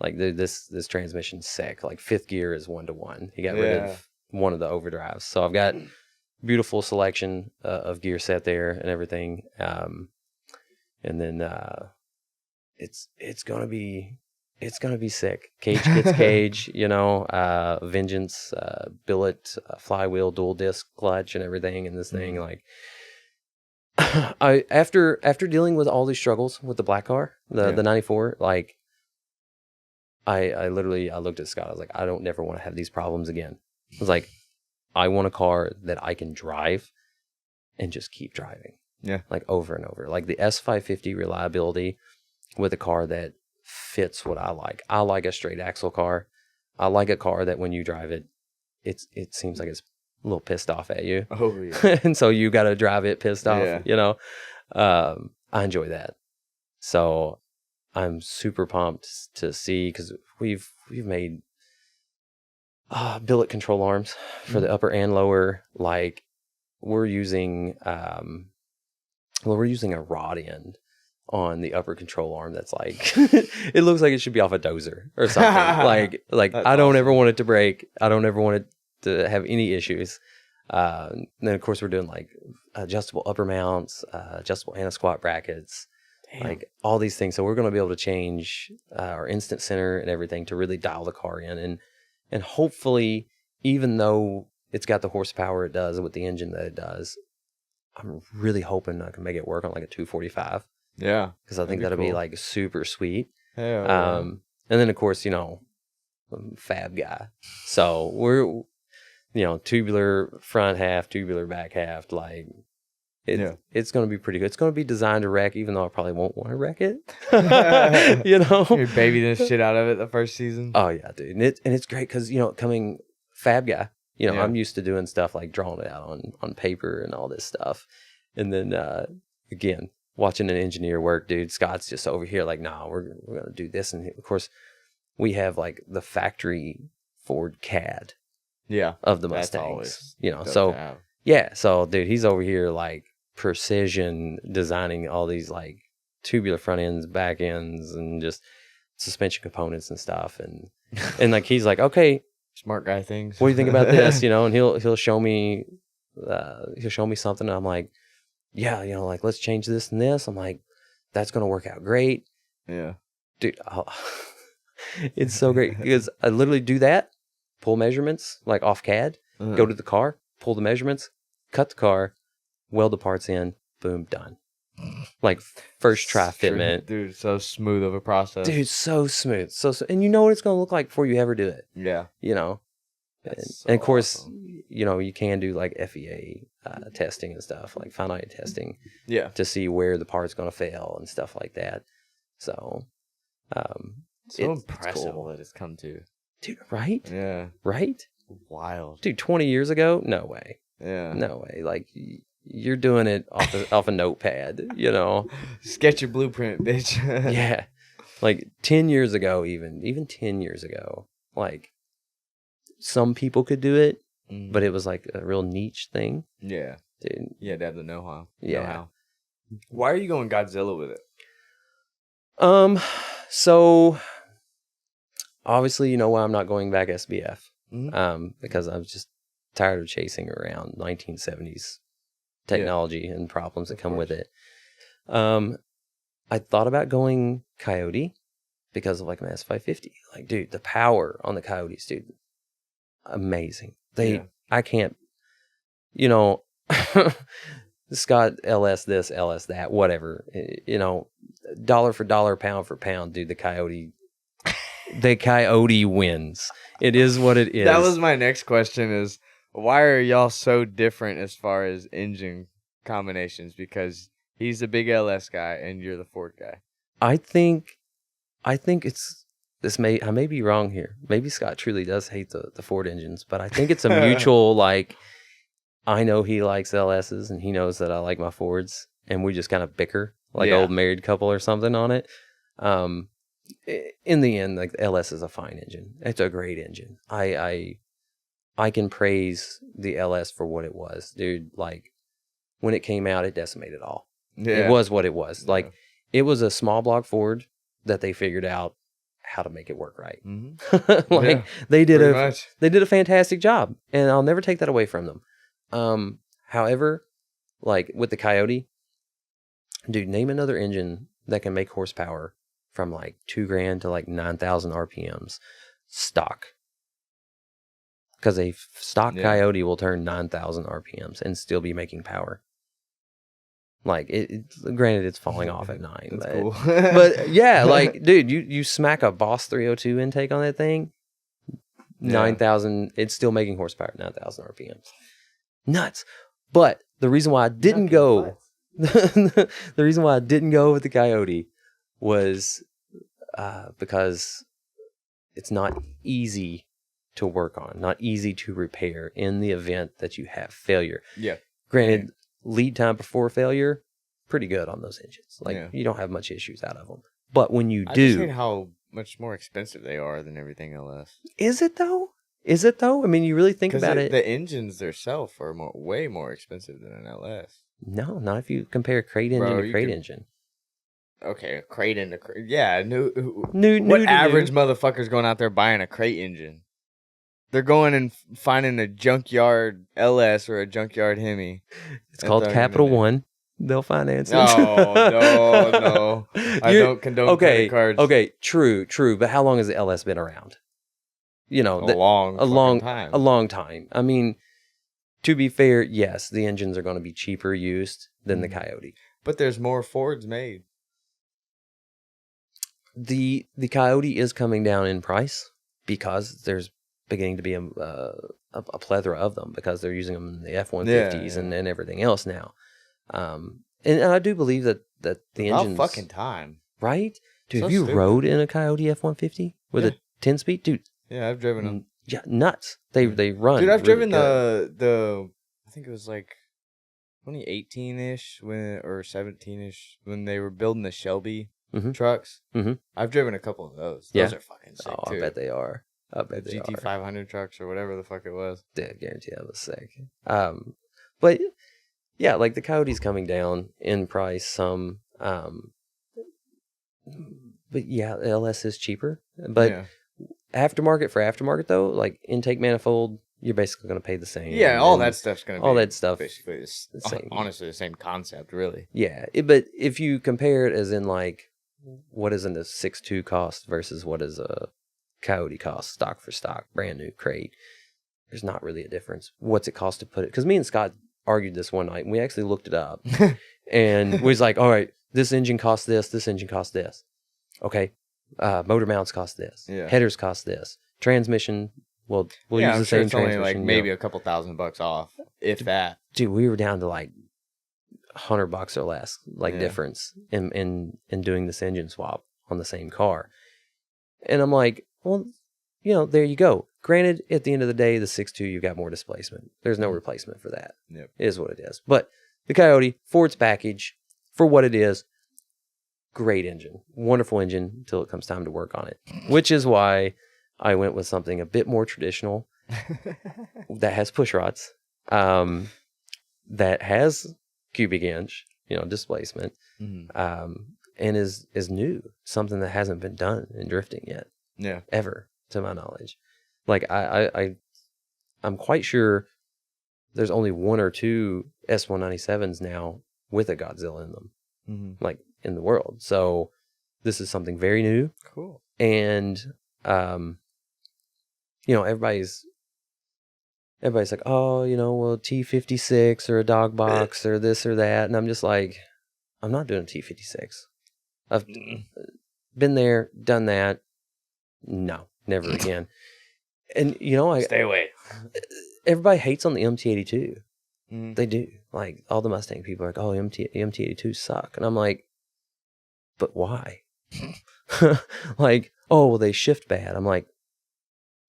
Like this transmission's sick. Like fifth gear is 1-to-1. He got rid of one of the overdrives, so I've got beautiful selection of gear set there and everything. And then it's gonna be sick. Cage gets cage, you know. Vengeance, billet, flywheel, dual disc clutch, and everything in this thing. Like, after dealing with all these struggles with the black car, the 94, like, I literally, I looked at Scott. I was like, I don't never want to have these problems again. I was like, I want a car that I can drive and just keep driving. Yeah. Like over and over. Like the S550 reliability with a car that fits what I like. I like a straight axle car. I like a car that when you drive it, it seems like it's a little pissed off at you. Oh, yeah. And so you got to drive it pissed off, Yeah. you know? I enjoy that. So I'm super pumped to see, because we've made billet control arms for the upper and lower. Like we're using we're using a rod end on the upper control arm that's like it looks like it should be off a dozer or something. like That's I don't ever awesome. want it to break. I don't ever want it to have any issues. Then of course we're doing like adjustable upper mounts, adjustable anti-squat brackets, like all these things. So we're going to be able to change our instant center and everything to really dial the car in, and hopefully, even though it's got the horsepower it does with the engine that it does, I'm really hoping I can make it work on like a 245. Yeah. Because I think that'll be like super sweet. Hell yeah. And then of course, you know, I'm a fab guy. So we're, you know, tubular front half, tubular back half. Like it's going to be pretty good. It's going to be designed to wreck, even though I probably won't want to wreck it. You know, You're babying the shit out of it the first season. Oh yeah, dude. And it's great because, you know, coming fab guy, you know, Yeah. I'm used to doing stuff like drawing it out on paper and all this stuff. And then again, watching an engineer work, dude, Scott's just over here like, nah, we're going to do this. And of course, we have like the factory Ford CAD Yeah. of the That's Mustangs, always you know. dope So to have. yeah, so dude, he's over here like precision designing all these like tubular front ends, back ends, and just suspension components and stuff. And like he's like, okay, Smart guy things. what do you think about this? You know, and he'll show me something. And I'm like, yeah, you know, like let's change this and this. I'm like, that's gonna work out great, Yeah. dude. It's so great because I literally do that, pull measurements like off CAD, go to the car, pull the measurements, cut the car, weld the parts in, boom, done. Like first try fitment. Dude, so smooth of a process. Dude, so smooth. And you know what it's going to look like before you ever do it, Yeah. you know? That's And of so course, awesome. you know, you can do like FEA testing and stuff, like finite testing Yeah. to see where the part's going to fail and stuff like that. So, So it's impressive cool. that it's come to. Dude, right? Yeah. Right? Wild. Dude, 20 years ago? No way. Yeah. No way. Like, you're doing it off a notepad, you know? Sketch your blueprint, bitch. Yeah. Like 10 years ago, even 10 years ago, like some people could do it, but it was like a real niche thing. Yeah. Dude. Yeah, they have the know-how. Yeah. Know-how. Why are you going Godzilla with it? So obviously, you know why I'm not going back SBF. Mhm. Because I'm just tired of chasing around 1970s technology and problems that come with it. I thought about going Coyote because of like my S550. Like, dude, the power on the Coyotes, dude, amazing. I can't, you know, Scott LS this, LS that, whatever. You know, dollar for dollar, pound for pound, dude, the Coyote wins. It is what it is. That was my next question is, why are y'all so different as far as engine combinations? Because he's the big LS guy and you're the Ford guy. I think it's I may be wrong here. Maybe Scott truly does hate the Ford engines, but I think it's a mutual like I know he likes LSs and he knows that I like my Fords and we just kind of bicker like old married couple or something on it. In the end, like the LS is a fine engine. It's a great engine. I can praise the LS for what it was, dude. Like when it came out, it decimated all. Yeah. It was what it was. Yeah. Like it was a small block Ford that they figured out how to make it work right. Mm-hmm. Like they did a fantastic job, and I'll never take that away from them. However, like with the Coyote, dude, name another engine that can make horsepower from like $2,000 to like 9,000 RPMs stock. Because a stock Coyote will turn 9,000 RPMs and still be making power. Like granted, it's falling off at 9. That's but, cool. but yeah, like dude, you smack a Boss 302 intake on that thing, 9,000. It's still making horsepower, 9,000 RPMs. Nuts. But the reason why I didn't go, the reason why I didn't go with the Coyote was because it's not easy to work on, not easy to repair in the event that you have failure. Yeah. Granted, lead time before failure, pretty good on those engines. Like you don't have much issues out of them. But when you I do, just hate how much more expensive they are than everything else. is it though? Is it though? I mean, you really think about it. The engines themselves are way more expensive than an LS. No, not if you compare crate engine to crate engine. Okay, crate into crate. Yeah, New what to average new. motherfucker's going out there buying a crate engine? They're going and finding a junkyard LS or a junkyard Hemi. It's called Capital One. They'll finance it. No. I don't condone credit cards. Okay, true. But how long has the LS been around? You know, a long time. A long time. I mean, to be fair, yes, the engines are going to be cheaper used than the Coyote. But there's more Fords made. The Coyote is coming down in price because there's beginning to be a plethora of them because they're using them in the F-150s and everything else now. And I do believe that the engines... About fucking time. Right? Dude, So have you stupid. rode in a Coyote F-150 with a 10-speed? Dude. Yeah, I've driven them. Yeah, nuts. They run. Dude, I've really driven good. the I think it was like 2018-ish or 17-ish when they were building the Shelby trucks. Mm-hmm. I've driven a couple of those. Those are fucking sick too. I bet they are. I bet the they GT are. 500 trucks or whatever the fuck it was. Yeah, I guarantee that was sick. But yeah, like the Coyote's coming down in price some. But yeah, the LS is cheaper. But aftermarket for aftermarket though, like intake manifold, you're basically going to pay the same. Yeah, all that stuff's going to be all that stuff basically the same. Honestly, the same concept, really. Yeah, but if you compare it as in like, what is a 6.2 cost versus what is a Coyote cost, stock for stock, brand new crate, there's not really a difference. What's it cost to put it? Because me and Scott argued this one night, and we actually looked it up, and we was like, all right, this engine costs this engine costs this. Okay, motor mounts cost this. Headers cost this. Transmission, we'll use the same transmission. Only like maybe a couple $1,000 off, if that. Dude, we were down to like $100 or less, difference in doing this engine swap on the same car. And I'm like, well, there you go. Granted, at the end of the day, the 6.2, you've got more displacement. There's no replacement for that. Yep. It is what it is. But the Coyote, for its package, for what it is, great engine. Wonderful engine until it comes time to work on it. Which is why I went with something a bit more traditional that has push rods, that has cubic inch, displacement, and is new. Something that hasn't been done in drifting yet. Yeah. Ever, to my knowledge. Like, I'm quite sure there's only 1 or 2 S197s now with a Godzilla in them, like in the world. So this is something very new. Cool. And, everybody's like, oh, well, T56 or a dog box or this or that. And I'm just like, I'm not doing a T56. I've been there, done that. No, never again. And stay away. Everybody hates on the MT82. They do. Like, all the Mustang people are like, oh, MT82 suck. And I'm like, but why? Like, oh, well, they shift bad. I'm like,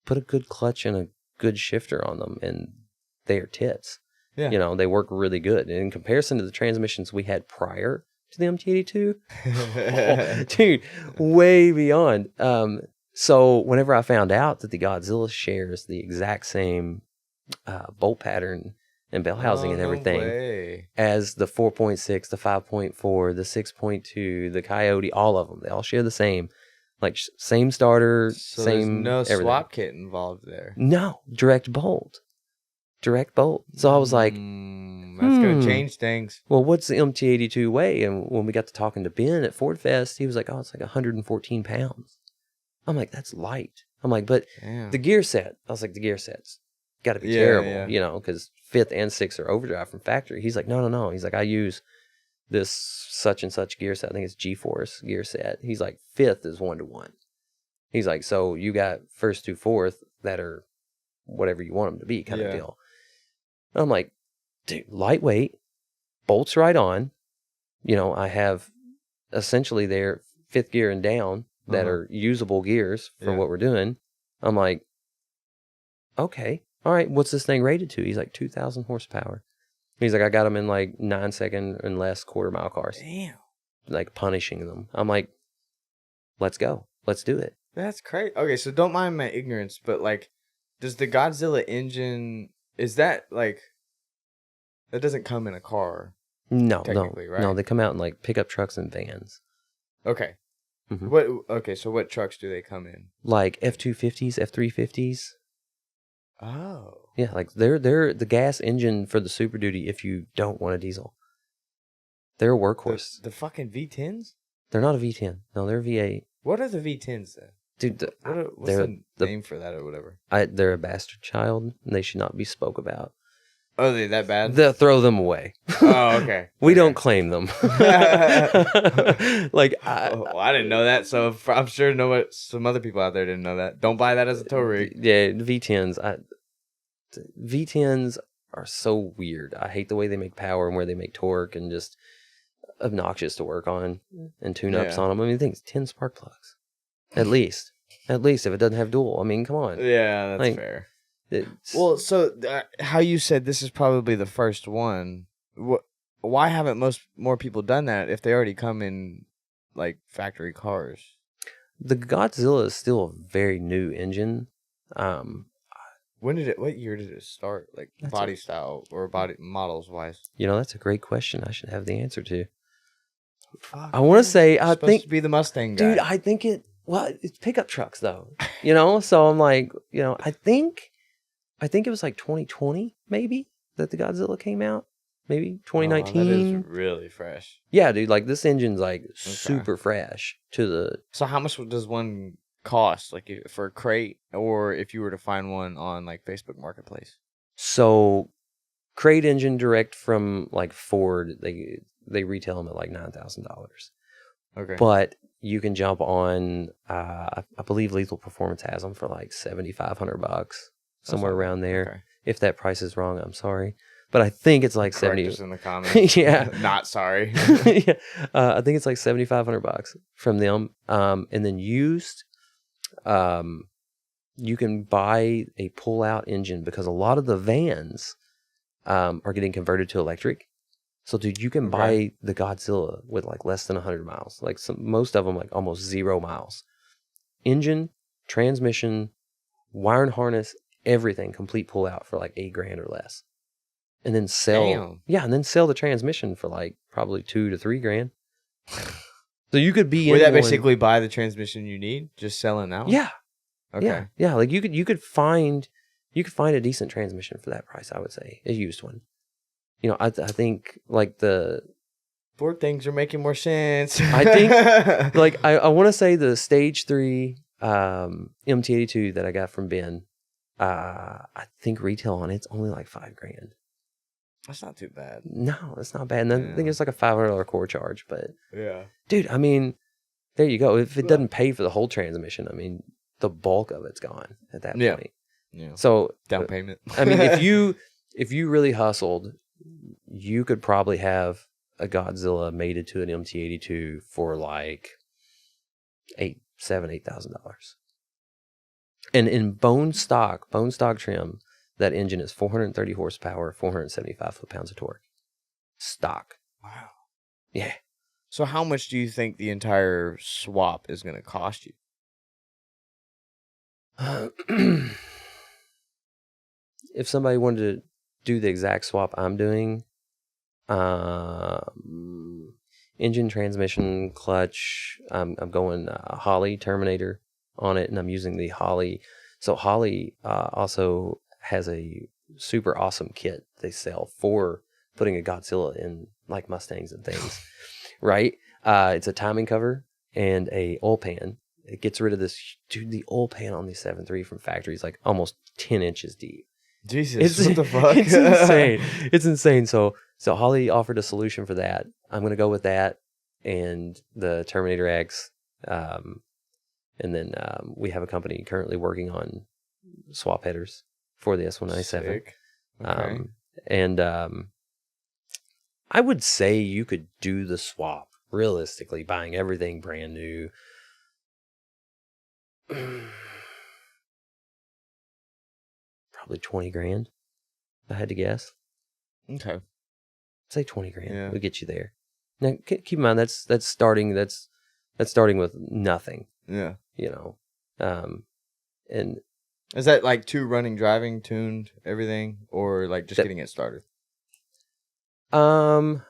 put a good clutch and a good shifter on them, and they are tits. Yeah. They work really good. And in comparison to the transmissions we had prior to the MT82, dude, way beyond. So whenever I found out that the Godzilla shares the exact same bolt pattern and bell housing and everything as the 4.6, the 5.4, the 6.2, the Coyote, all of them, they all share the same, like same starter, so same. There's no everything. swap kit involved there. No, direct bolt. So I was like, that's gonna change things. Well, what's the MT82 weigh? And when we got to talking to Ben at Ford Fest, he was like, oh, it's like 114 pounds. I'm like, that's light. I'm like, but the gear set, I was like, the gear set's got to be terrible, because 5th and 6th are overdrive from factory. He's like, no. He's like, I use this such and such gear set. I think it's G-Force gear set. He's like, 5th is 1-to-1. He's like, so you got 1st through 4th that are whatever you want them to be kind of deal. And I'm like, dude, lightweight, bolts right on. You know, I have essentially their 5th gear and down that are usable gears for what we're doing. I'm like, okay, all right, what's this thing rated to? He's like 2,000 horsepower. He's like, I got them in like 9-second and less quarter-mile cars. Damn. Like punishing them. I'm like, let's go. Let's do it. That's crazy. Okay, so don't mind my ignorance, but like, does the Godzilla engine, is that like, that doesn't come in a car? No, Technically, no, right? no. They come out in like pickup trucks and vans. Okay. Mhm. Okay, so what trucks do they come in? Like F-250s, F-350s. Oh. Yeah, like they're the gas engine for the Super Duty if you don't want a diesel. They're a workhorse. The fucking V10s? They're not a V10. No, they're a V8. What are the V10s then? Dude, What's the name for that or whatever? they're a bastard child, and they should not be spoke about. Oh, are they that bad? They'll throw them away. Oh, okay. We don't claim them. Like, I didn't know that, so I'm sure some other people out there didn't know that. Don't buy that as a tow rig. Yeah, V10s. V10s are so weird. I hate the way they make power and where they make torque, and just obnoxious to work on and tune ups on them. I mean, the thing's 10 spark plugs, at least if it doesn't have dual. I mean, come on. Yeah, that's fair. Well, so how you said this is probably the first one. Why haven't more people done that if they already come in like factory cars? The Godzilla is still a very new engine. What year did it start? Like body style or body models wise? You know, that's a great question. I should have the answer to. Fuck, I want to say, I think to be the Mustang guy. dude, I think it's pickup trucks though. You know, so I'm like, you know, I think it was like 2020 maybe that the Godzilla came out. Maybe 2019. That is really fresh. Yeah, dude, like this engine's like super fresh to the. So how much does one cost, like for a crate, or if you were to find one on like Facebook Marketplace? So, crate engine direct from like Ford, they retail them at like $9,000. Okay. But you can jump on, I believe Lethal Performance has them for like $7,500, somewhere around there. Okay. If that price is wrong, I'm sorry. But I think it's like Correct 70. us in the comments. Yeah. Not sorry. Yeah. I think it's like $7,500 from them. And then used, you can buy a pull-out engine because a lot of the vans are getting converted to electric. So, dude, you can buy the Godzilla with like less than 100 miles. Like most of them, like almost 0 miles. Engine, transmission, wire and harness, everything, complete pull-out for like $8,000 or less. And then sell, and then sell the transmission for like probably $2,000 to $3,000. So you could be. Would that basically buy the transmission you need? Just selling that one? Yeah. Okay. Yeah. Like you could find a decent transmission for that price. I would say a used one. You know, I think like the Ford things are making more sense. I think like I want to say the Stage 3 MT82 that I got from Ben. I think retail on it's only like $5,000. That's not too bad. No, that's not bad. And then I think it's like a $500 core charge, but yeah, dude, I mean, there you go. If it doesn't pay for the whole transmission, I mean, the bulk of it's gone at that point. Yeah. So down payment. I mean, if you really hustled, you could probably have a Godzilla mated to an MT82 for like $8,000. And in bone stock trim, that engine is 430 horsepower, 475 foot-pounds of torque. Stock. Wow. Yeah. So how much do you think the entire swap is going to cost you? If somebody wanted to do the exact swap I'm doing, engine, transmission, clutch, I'm going Holley Terminator on it, and I'm using the Holley. So Holley also has a super awesome kit they sell for putting a Godzilla in like Mustangs and things, right? It's a timing cover and a oil pan. It gets rid of this, dude, the oil pan on the 7.3 from factory is like almost 10 inches deep. Jesus, what the fuck? It's insane. It's insane. So So Holly offered a solution for that. I'm going to go with that and the Terminator X. And then we have a company currently working on swap headers for the S197. Sick. Okay. And I would say you could do the swap, realistically, buying everything brand new. Probably 20 grand, if I had to guess. Okay. Say 20 grand. Yeah. We'll get you there. Now, keep in mind, that's starting with nothing, Yeah. you know. And Is that like 2 running, driving, tuned, everything, or like just getting it started? I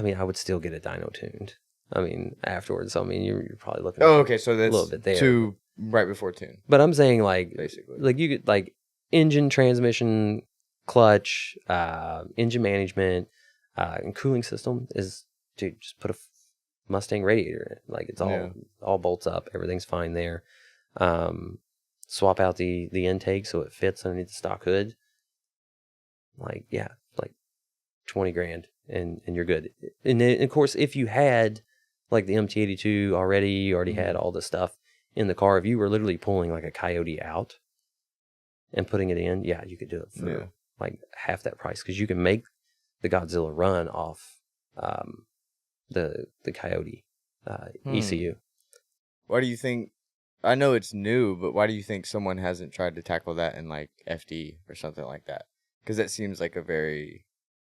mean, I would still get a dyno tuned. I mean, afterwards. I mean, you're probably looking. Oh, okay. So that's a little bit there. 2 right before tune, But I'm saying like basically. like you could like engine, transmission, clutch, engine management, and cooling system is to just put a Mustang radiator in it. Like it's all bolts up, everything's fine there. Swap out the intake so it fits underneath the stock hood. Like 20 grand and you're good. And then, of course, if you had like the MT82 you already had all this stuff in the car. If you were literally pulling like a Coyote out and putting it in, you could do it for like half that price because you can make the Godzilla run off the Coyote ECU. Why do you think? I know it's new, but why do you think someone hasn't tried to tackle that in like FD or something like that? Because that seems like a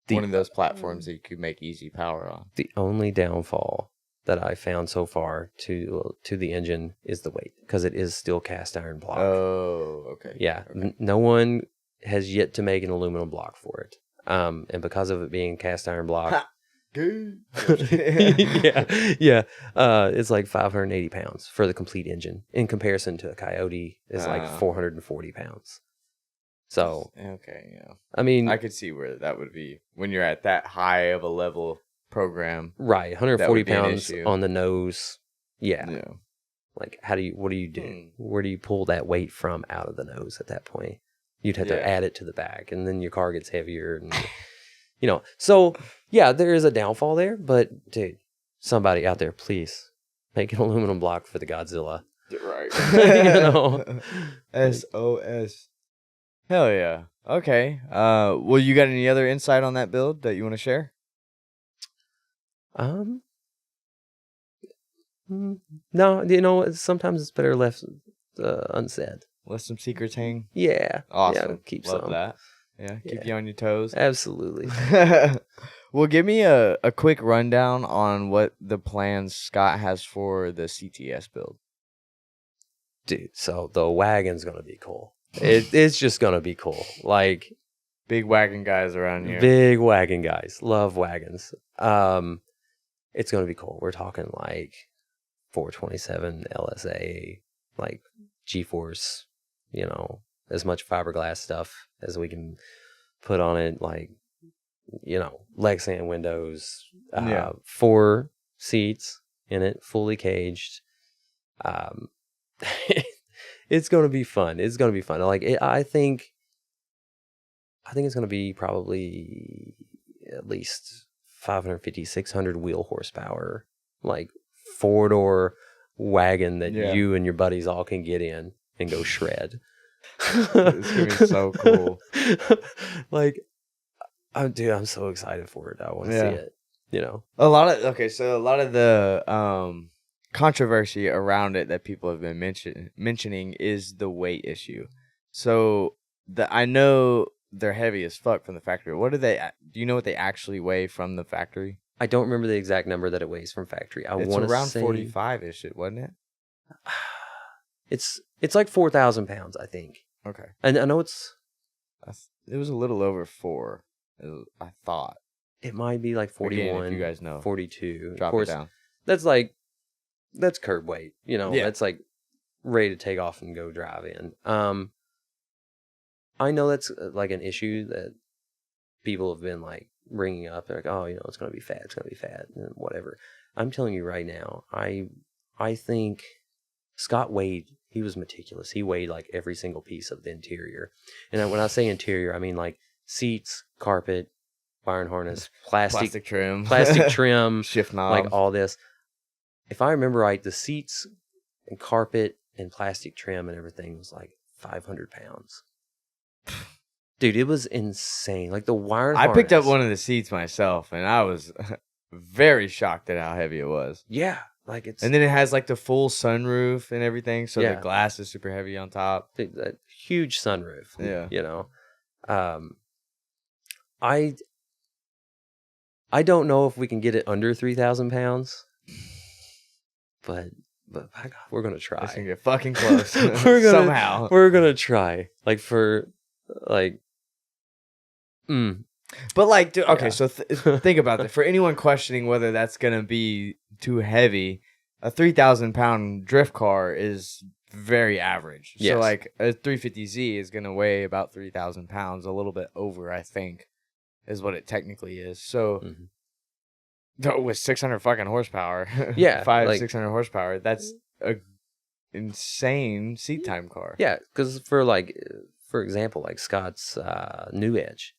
one of those platforms that you could make easy power on. The only downfall that I found so far to the engine is the weight because it is still cast iron block. Oh, okay. Yeah, okay. No one has yet to make an aluminum block for it. And because of it being cast iron block, it's like 580 pounds for the complete engine in comparison to a Coyote is like 440 pounds. So okay, yeah. I mean, I could see where that would be when you're at that high of a level program. Right, 140 pounds on the nose. Yeah. Like what do you do? Where do you pull that weight from out of the nose at that point? You'd have to add it to the back, and then your car gets heavier, and So there is a downfall there, but dude, somebody out there, please make an aluminum block for the Godzilla. Right. SOS. Hell yeah. Okay. Well, you got any other insight on that build that you want to share? No, sometimes it's better left unsaid. Let some secrets hang. Yeah. Awesome. Yeah, keep Love some. that. Yeah, keep you on your toes. Absolutely. Well, give me a quick rundown on what the plans Scott has for the CTS build. Dude, so the wagon's going to be cool. It's just going to be cool. Like, big wagon guys around here. Big wagon guys. Love wagons. It's going to be cool. We're talking like 427 LSA, like G-Force, as much fiberglass stuff as we can put on it, like, Lexan windows, 4 seats in it, fully caged. It's going to be fun. It's going to be fun. Like, I think it's going to be probably at least 550, 600 wheel horsepower, like 4-door wagon that you and your buddies all can get in and go shred. It's going to be so cool. Like, I'm so excited for it. I want to see it, A lot of the controversy around it that people have been mentioning is the weight issue. So I know they're heavy as fuck from the factory. Do you know what they actually weigh from the factory? I don't remember the exact number that it weighs from factory. It's around 45-ish, wasn't it? It's like 4,000 pounds, I think. Okay. And I know it was a little over 4. I thought it might be like 41. Again, if you guys know, 42. Drop of course, it down. That's curb weight. That's like ready to take off and go drive in. I know that's like an issue that people have been like bringing up. They're like, oh, it's going to be fat. It's going to be fat and whatever. I'm telling you right now, I think Scott weighed, he was meticulous. He weighed like every single piece of the interior. And when I say interior, I mean like seats, carpet, wiring harness, plastic trim, trim, shift knob, like all this. If I remember right, the seats and carpet and plastic trim and everything was like 500 pounds. Dude, it was insane. Like the wiring I harness. picked up one of the seats myself, and I was very shocked at how heavy it was. Yeah, like it's. And then it has like the full sunroof and everything, so Yeah. the glass is super heavy on top. Dude, that huge sunroof. Yeah. You know, I don't know if we can get it under 3,000 pounds, but by God, we're gonna try. It's gonna get fucking close. Somehow we're gonna try. Like for like. But like, dude, okay, Yeah. so think about that. For anyone questioning whether that's gonna be too heavy, a 3,000-pound drift car is very average. Yes. So like a 350Z is gonna weigh about 3,000 pounds, a little bit over, I think, is what it technically is. So with 600 fucking horsepower, Yeah, 600 horsepower, that's a insane seat time car. Yeah, because for example, like Scott's New Edge,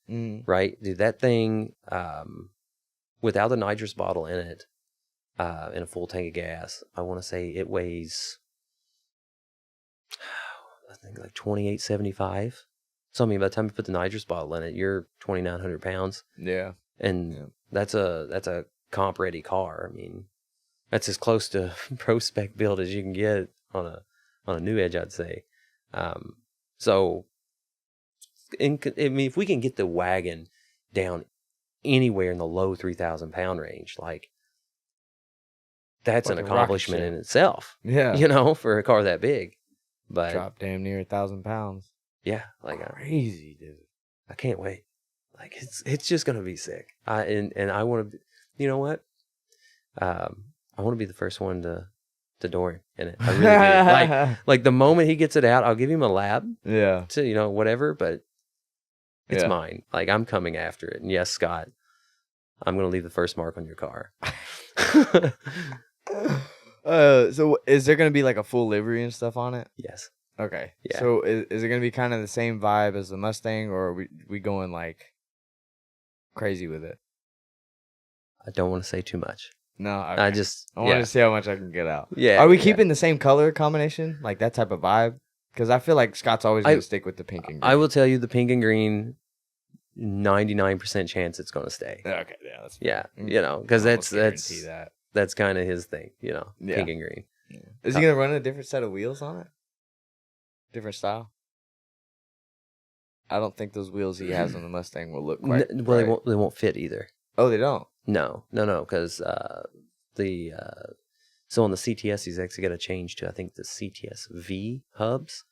right? Dude, that thing, without a nitrous bottle in it, and a full tank of gas, I want to say it weighs, I think like 2,875. So I mean, by the time you put the nitrous bottle in it, you're 2,900 pounds. Yeah, and that's a comp ready car. I mean, that's as close to pro spec build as you can get on a New Edge, I'd say. So. I mean, if we can get the wagon down anywhere in the low 3,000 pound range, like that's Fucking an accomplishment rocket in itself. yeah. You know, for a car that big. But Drop damn near 1,000 pounds. yeah, like Crazy, dude. I can't wait. Like it's just gonna be sick. And I want to. You know what? I want to be the first one to door him in it. I really do. Like the moment he gets it out, I'll give him a lap Yeah. to whatever, but. It's Yeah. mine. Like, I'm coming after it. And yes, Scott, I'm going to leave the first mark on your car. So is there going to be like a full livery and stuff on it? Yes. Okay. Yeah. So is it going to be kind of the same vibe as the Mustang, or are we going like crazy with it? I don't want to say too much. No. Okay. I want to see how much I can get out. Yeah. Are we yeah. keeping the same color combination? Like that type of vibe? Because I feel like Scott's always going to stick with the pink and green. I will tell you the pink and green, 99% chance it's going to stay. Okay. Yeah. That's Yeah. Because almost that's guarantee that. that's kind of his thing, Yeah. pink and green. Yeah. Is he going to run a different set of wheels on it? Different style? I don't think those wheels he has on the Mustang will look quite Well, right. they won't fit either. Oh, they don't? No, because so on the CTS, he's actually got to change to, I think, the CTS V hubs.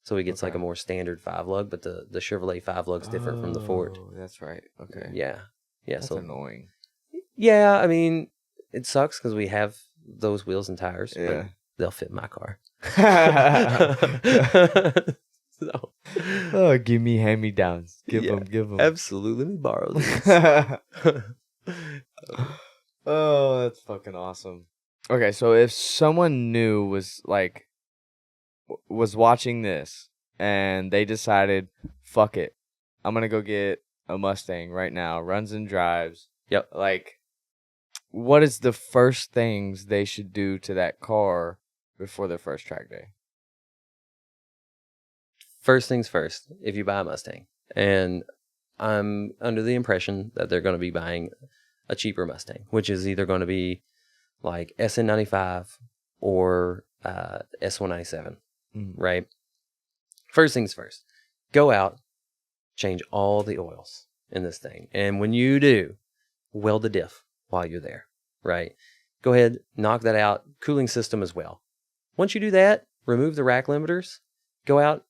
So he gets like a more standard 5-lug, but the Chevrolet 5-lug's different from the Ford. Oh, that's right. Okay. Yeah. That's So annoying. yeah, I mean, it sucks because we have those wheels and tires, Yeah. but they'll fit my car. So, Oh, give me hand-me-downs. Give Yeah. them. absolutely, let me borrow these. Oh, that's fucking awesome. Okay, so if someone new was watching this and they decided, fuck it, I'm gonna go get a Mustang right now, runs and drives. Yep. Like, what is the first things they should do to that car before their first track day? First things first, if you buy a Mustang, and I'm under the impression that they're going to be buying a cheaper Mustang, which is either going to be like SN95 or S197, right? First things first, go out, change all the oils in this thing. And when you do, weld the diff while you're there, right? Go ahead, knock that out, cooling system as well. Once you do that, remove the rack limiters, go out,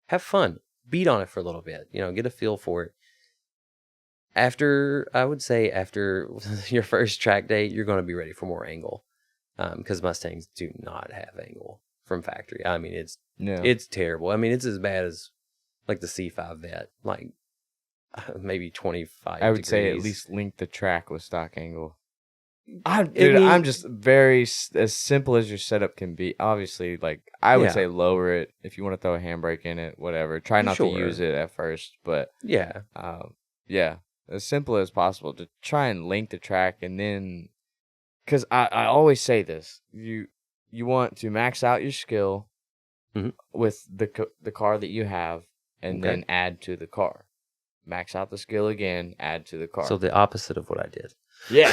have fun, beat on it for a little bit, get a feel for it. After your first track day, you're going to be ready for more angle, because Mustangs do not have angle from factory. I mean, it's terrible. I mean, it's as bad as like the C5 Vet, like maybe 25 I would say at degrees. least link the track with stock angle. I Dude, mean- I'm just very as simple as your setup can be. Obviously, like I would Yeah. say lower it if you want to throw a handbrake in it, whatever. Try not to Sure. use it at first, but Yeah. yeah, as simple as possible to try and link the track, and then, because I always say this, you want to max out your skill with the car that you have, and then add to the car. Max out the skill again, add to the car. So the opposite of what I did. Yeah,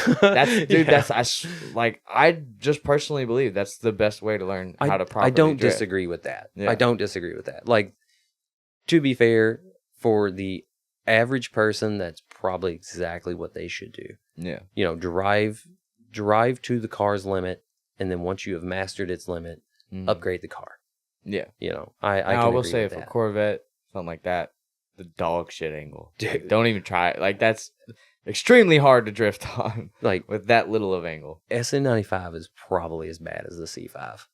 I just personally believe that's the best way to learn how to properly I don't drift. disagree with that. Yeah. I don't disagree with that. Like, to be fair, for the average person, that's probably exactly what they should do. Yeah. You know, drive to the car's limit, and then once you have mastered its limit, upgrade the car. Yeah. You know, I will say for that. Corvette, something like that, the dog shit angle. Dude. Like, don't even try it. Like, that's extremely hard to drift on, Like, with that little of angle. SN95 is probably as bad as the C5.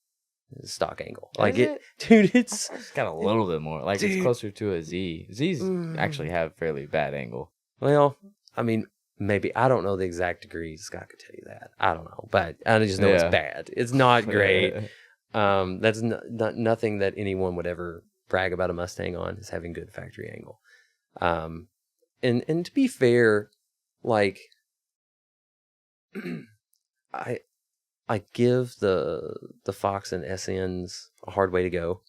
Stock angle. Like, Is it? dude, it's got a little bit more. Like, it's dude. closer to a Z. Z's actually have fairly bad angle. Well, I mean, maybe. I don't know the exact degrees. Scott could tell you that. I don't know. But I just know it's bad. It's not great. That's not nothing that anyone would ever brag about a Mustang on, is having good factory angle. And to be fair, like, I give the Fox and SNs a hard way to go,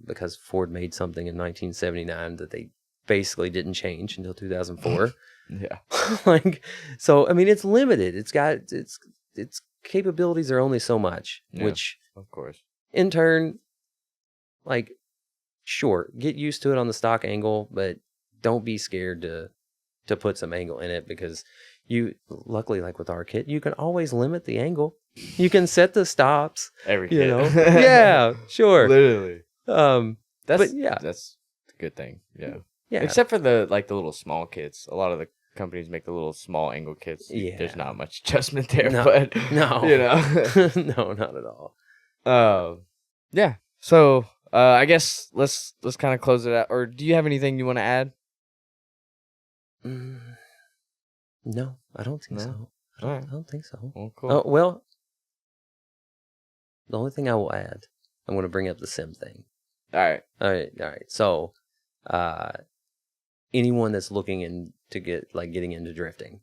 because Ford made something in 1979 that they basically didn't change until 2004. Yeah. Like, so I mean, it's limited. It's got its capabilities are only so much, which of course, in turn, like, sure, get used to it on the stock angle, but don't be scared to put some angle in it, because you, luckily, like with our kit, you can always limit the angle. You can set the stops. every You kid. know, yeah, sure. Literally. But That's yeah, that's a good thing. Yeah. yeah. Except for the little small kits. A lot of the companies make the little small angle kits. Yeah. There's not much adjustment there, No. but No. you know. No, not at all. Yeah. So I guess let's kind of close it out. Or do you have anything you want to add? No, I don't think No? so. All right. I don't think so. Well, cool. Oh, well, the only thing I will add, I'm going to bring up the sim thing. All right. All right. So, anyone that's looking getting into drifting,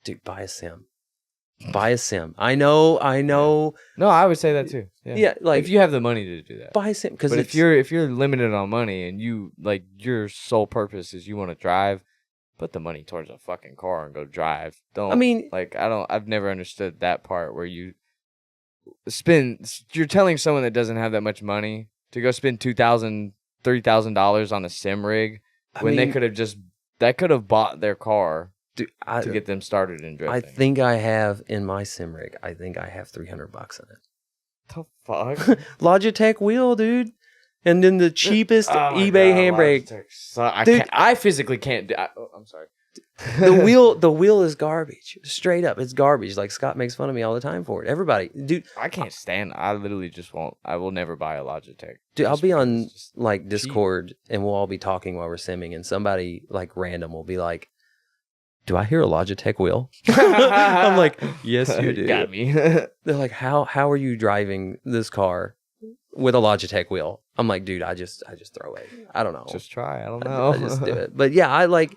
dude, buy a sim. Buy a sim. I know. No, I would say that too. Yeah. Yeah, like, if you have the money to do that. buy a sim, because But if you're limited on money and you like your sole purpose is you want to drive, put the money towards a fucking car and go drive. Don't. I mean, like I've never understood that part where you're telling someone that doesn't have that much money to go spend $2,000, $3,000 on a sim rig when they could have bought their car to get them started in drifting. I think I have in my sim rig. I think I have $300 in it. The fuck? Logitech wheel, dude, and then the cheapest eBay handbrake. Dude, I physically can't do. I'm sorry. the wheel is garbage. Straight up, it's garbage. Like, Scott makes fun of me all the time for it. Everybody, dude, I can't stand. I literally just won't. I will never buy a Logitech. dude, I'll just be because on it's just like Discord, and we'll all be talking while we're simming, and somebody like random will be like, "Do I hear a Logitech wheel?" I'm like, "Yes, you do." Got me. They're like, "How are you driving this car with a Logitech wheel?" I'm like, "Dude, I just throw it. I don't know. Just try. I don't know. I just do it." But yeah, I like,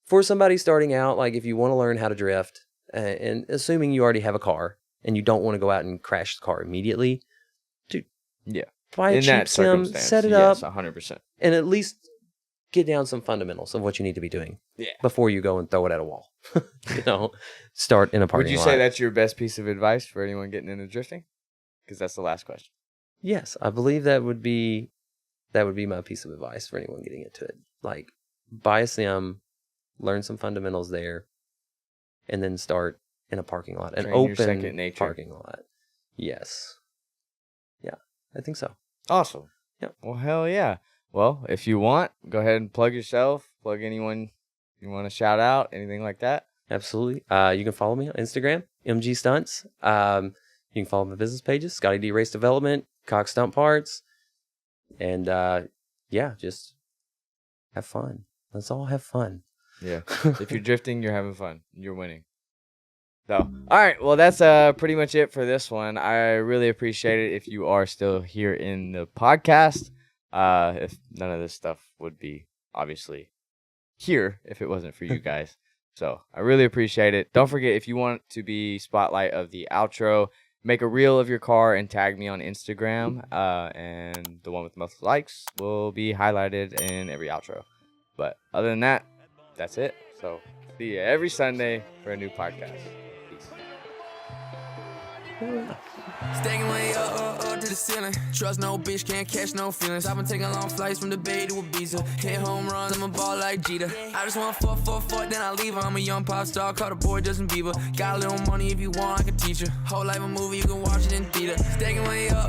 for somebody starting out, like, if you want to learn how to drift, and assuming you already have a car and you don't want to go out and crash the car immediately, dude, Yeah. buy a In cheap that sim, circumstance, set it yes, up, 100%. and at least get down some fundamentals of what you need to be doing. Yeah. Before you go and throw it at a wall. You know, start in a parking Would you lot. say that's your best piece of advice for anyone getting into drifting? Because that's the last question. Yes, I believe that would be my piece of advice for anyone getting into it. Like, buy a sim, learn some fundamentals there, and then start in a parking lot, an Train your open second nature. parking lot. Yes. Yeah, I think so. Awesome. Yep. Well, hell yeah. Well, if you want, go ahead and plug yourself. Plug anyone you want to shout out, anything like that. Absolutely. You can follow me on Instagram, MG Stunts. You can follow my business pages, Scotty D Race Development, Cox Stunt Parts, and yeah, just have fun. Let's all have fun. Yeah. If you're drifting, you're having fun. You're winning. So, all right. Well, that's pretty much it for this one. I really appreciate it if you are still here in the podcast. If none of this stuff would be obviously here if it wasn't for you guys. So I really appreciate it. Don't forget, if you want to be spotlight of the outro, make a reel of your car and tag me on Instagram. And the one with the most likes will be highlighted in every outro. But other than that, that's it. So see you every Sunday for a new podcast. Peace. Stacking way up to the ceiling. Trust no bitch, can't catch no feelings. I've been taking long flights from the Bay to Ibiza. Hit home runs, I'm a ball like Jeter. I just want fuck, then I leave her. I'm a young pop star, call the boy Justin Bieber. Got a little money if you want, I can teach her. Whole life a movie, you can watch it in theater. Stacking way up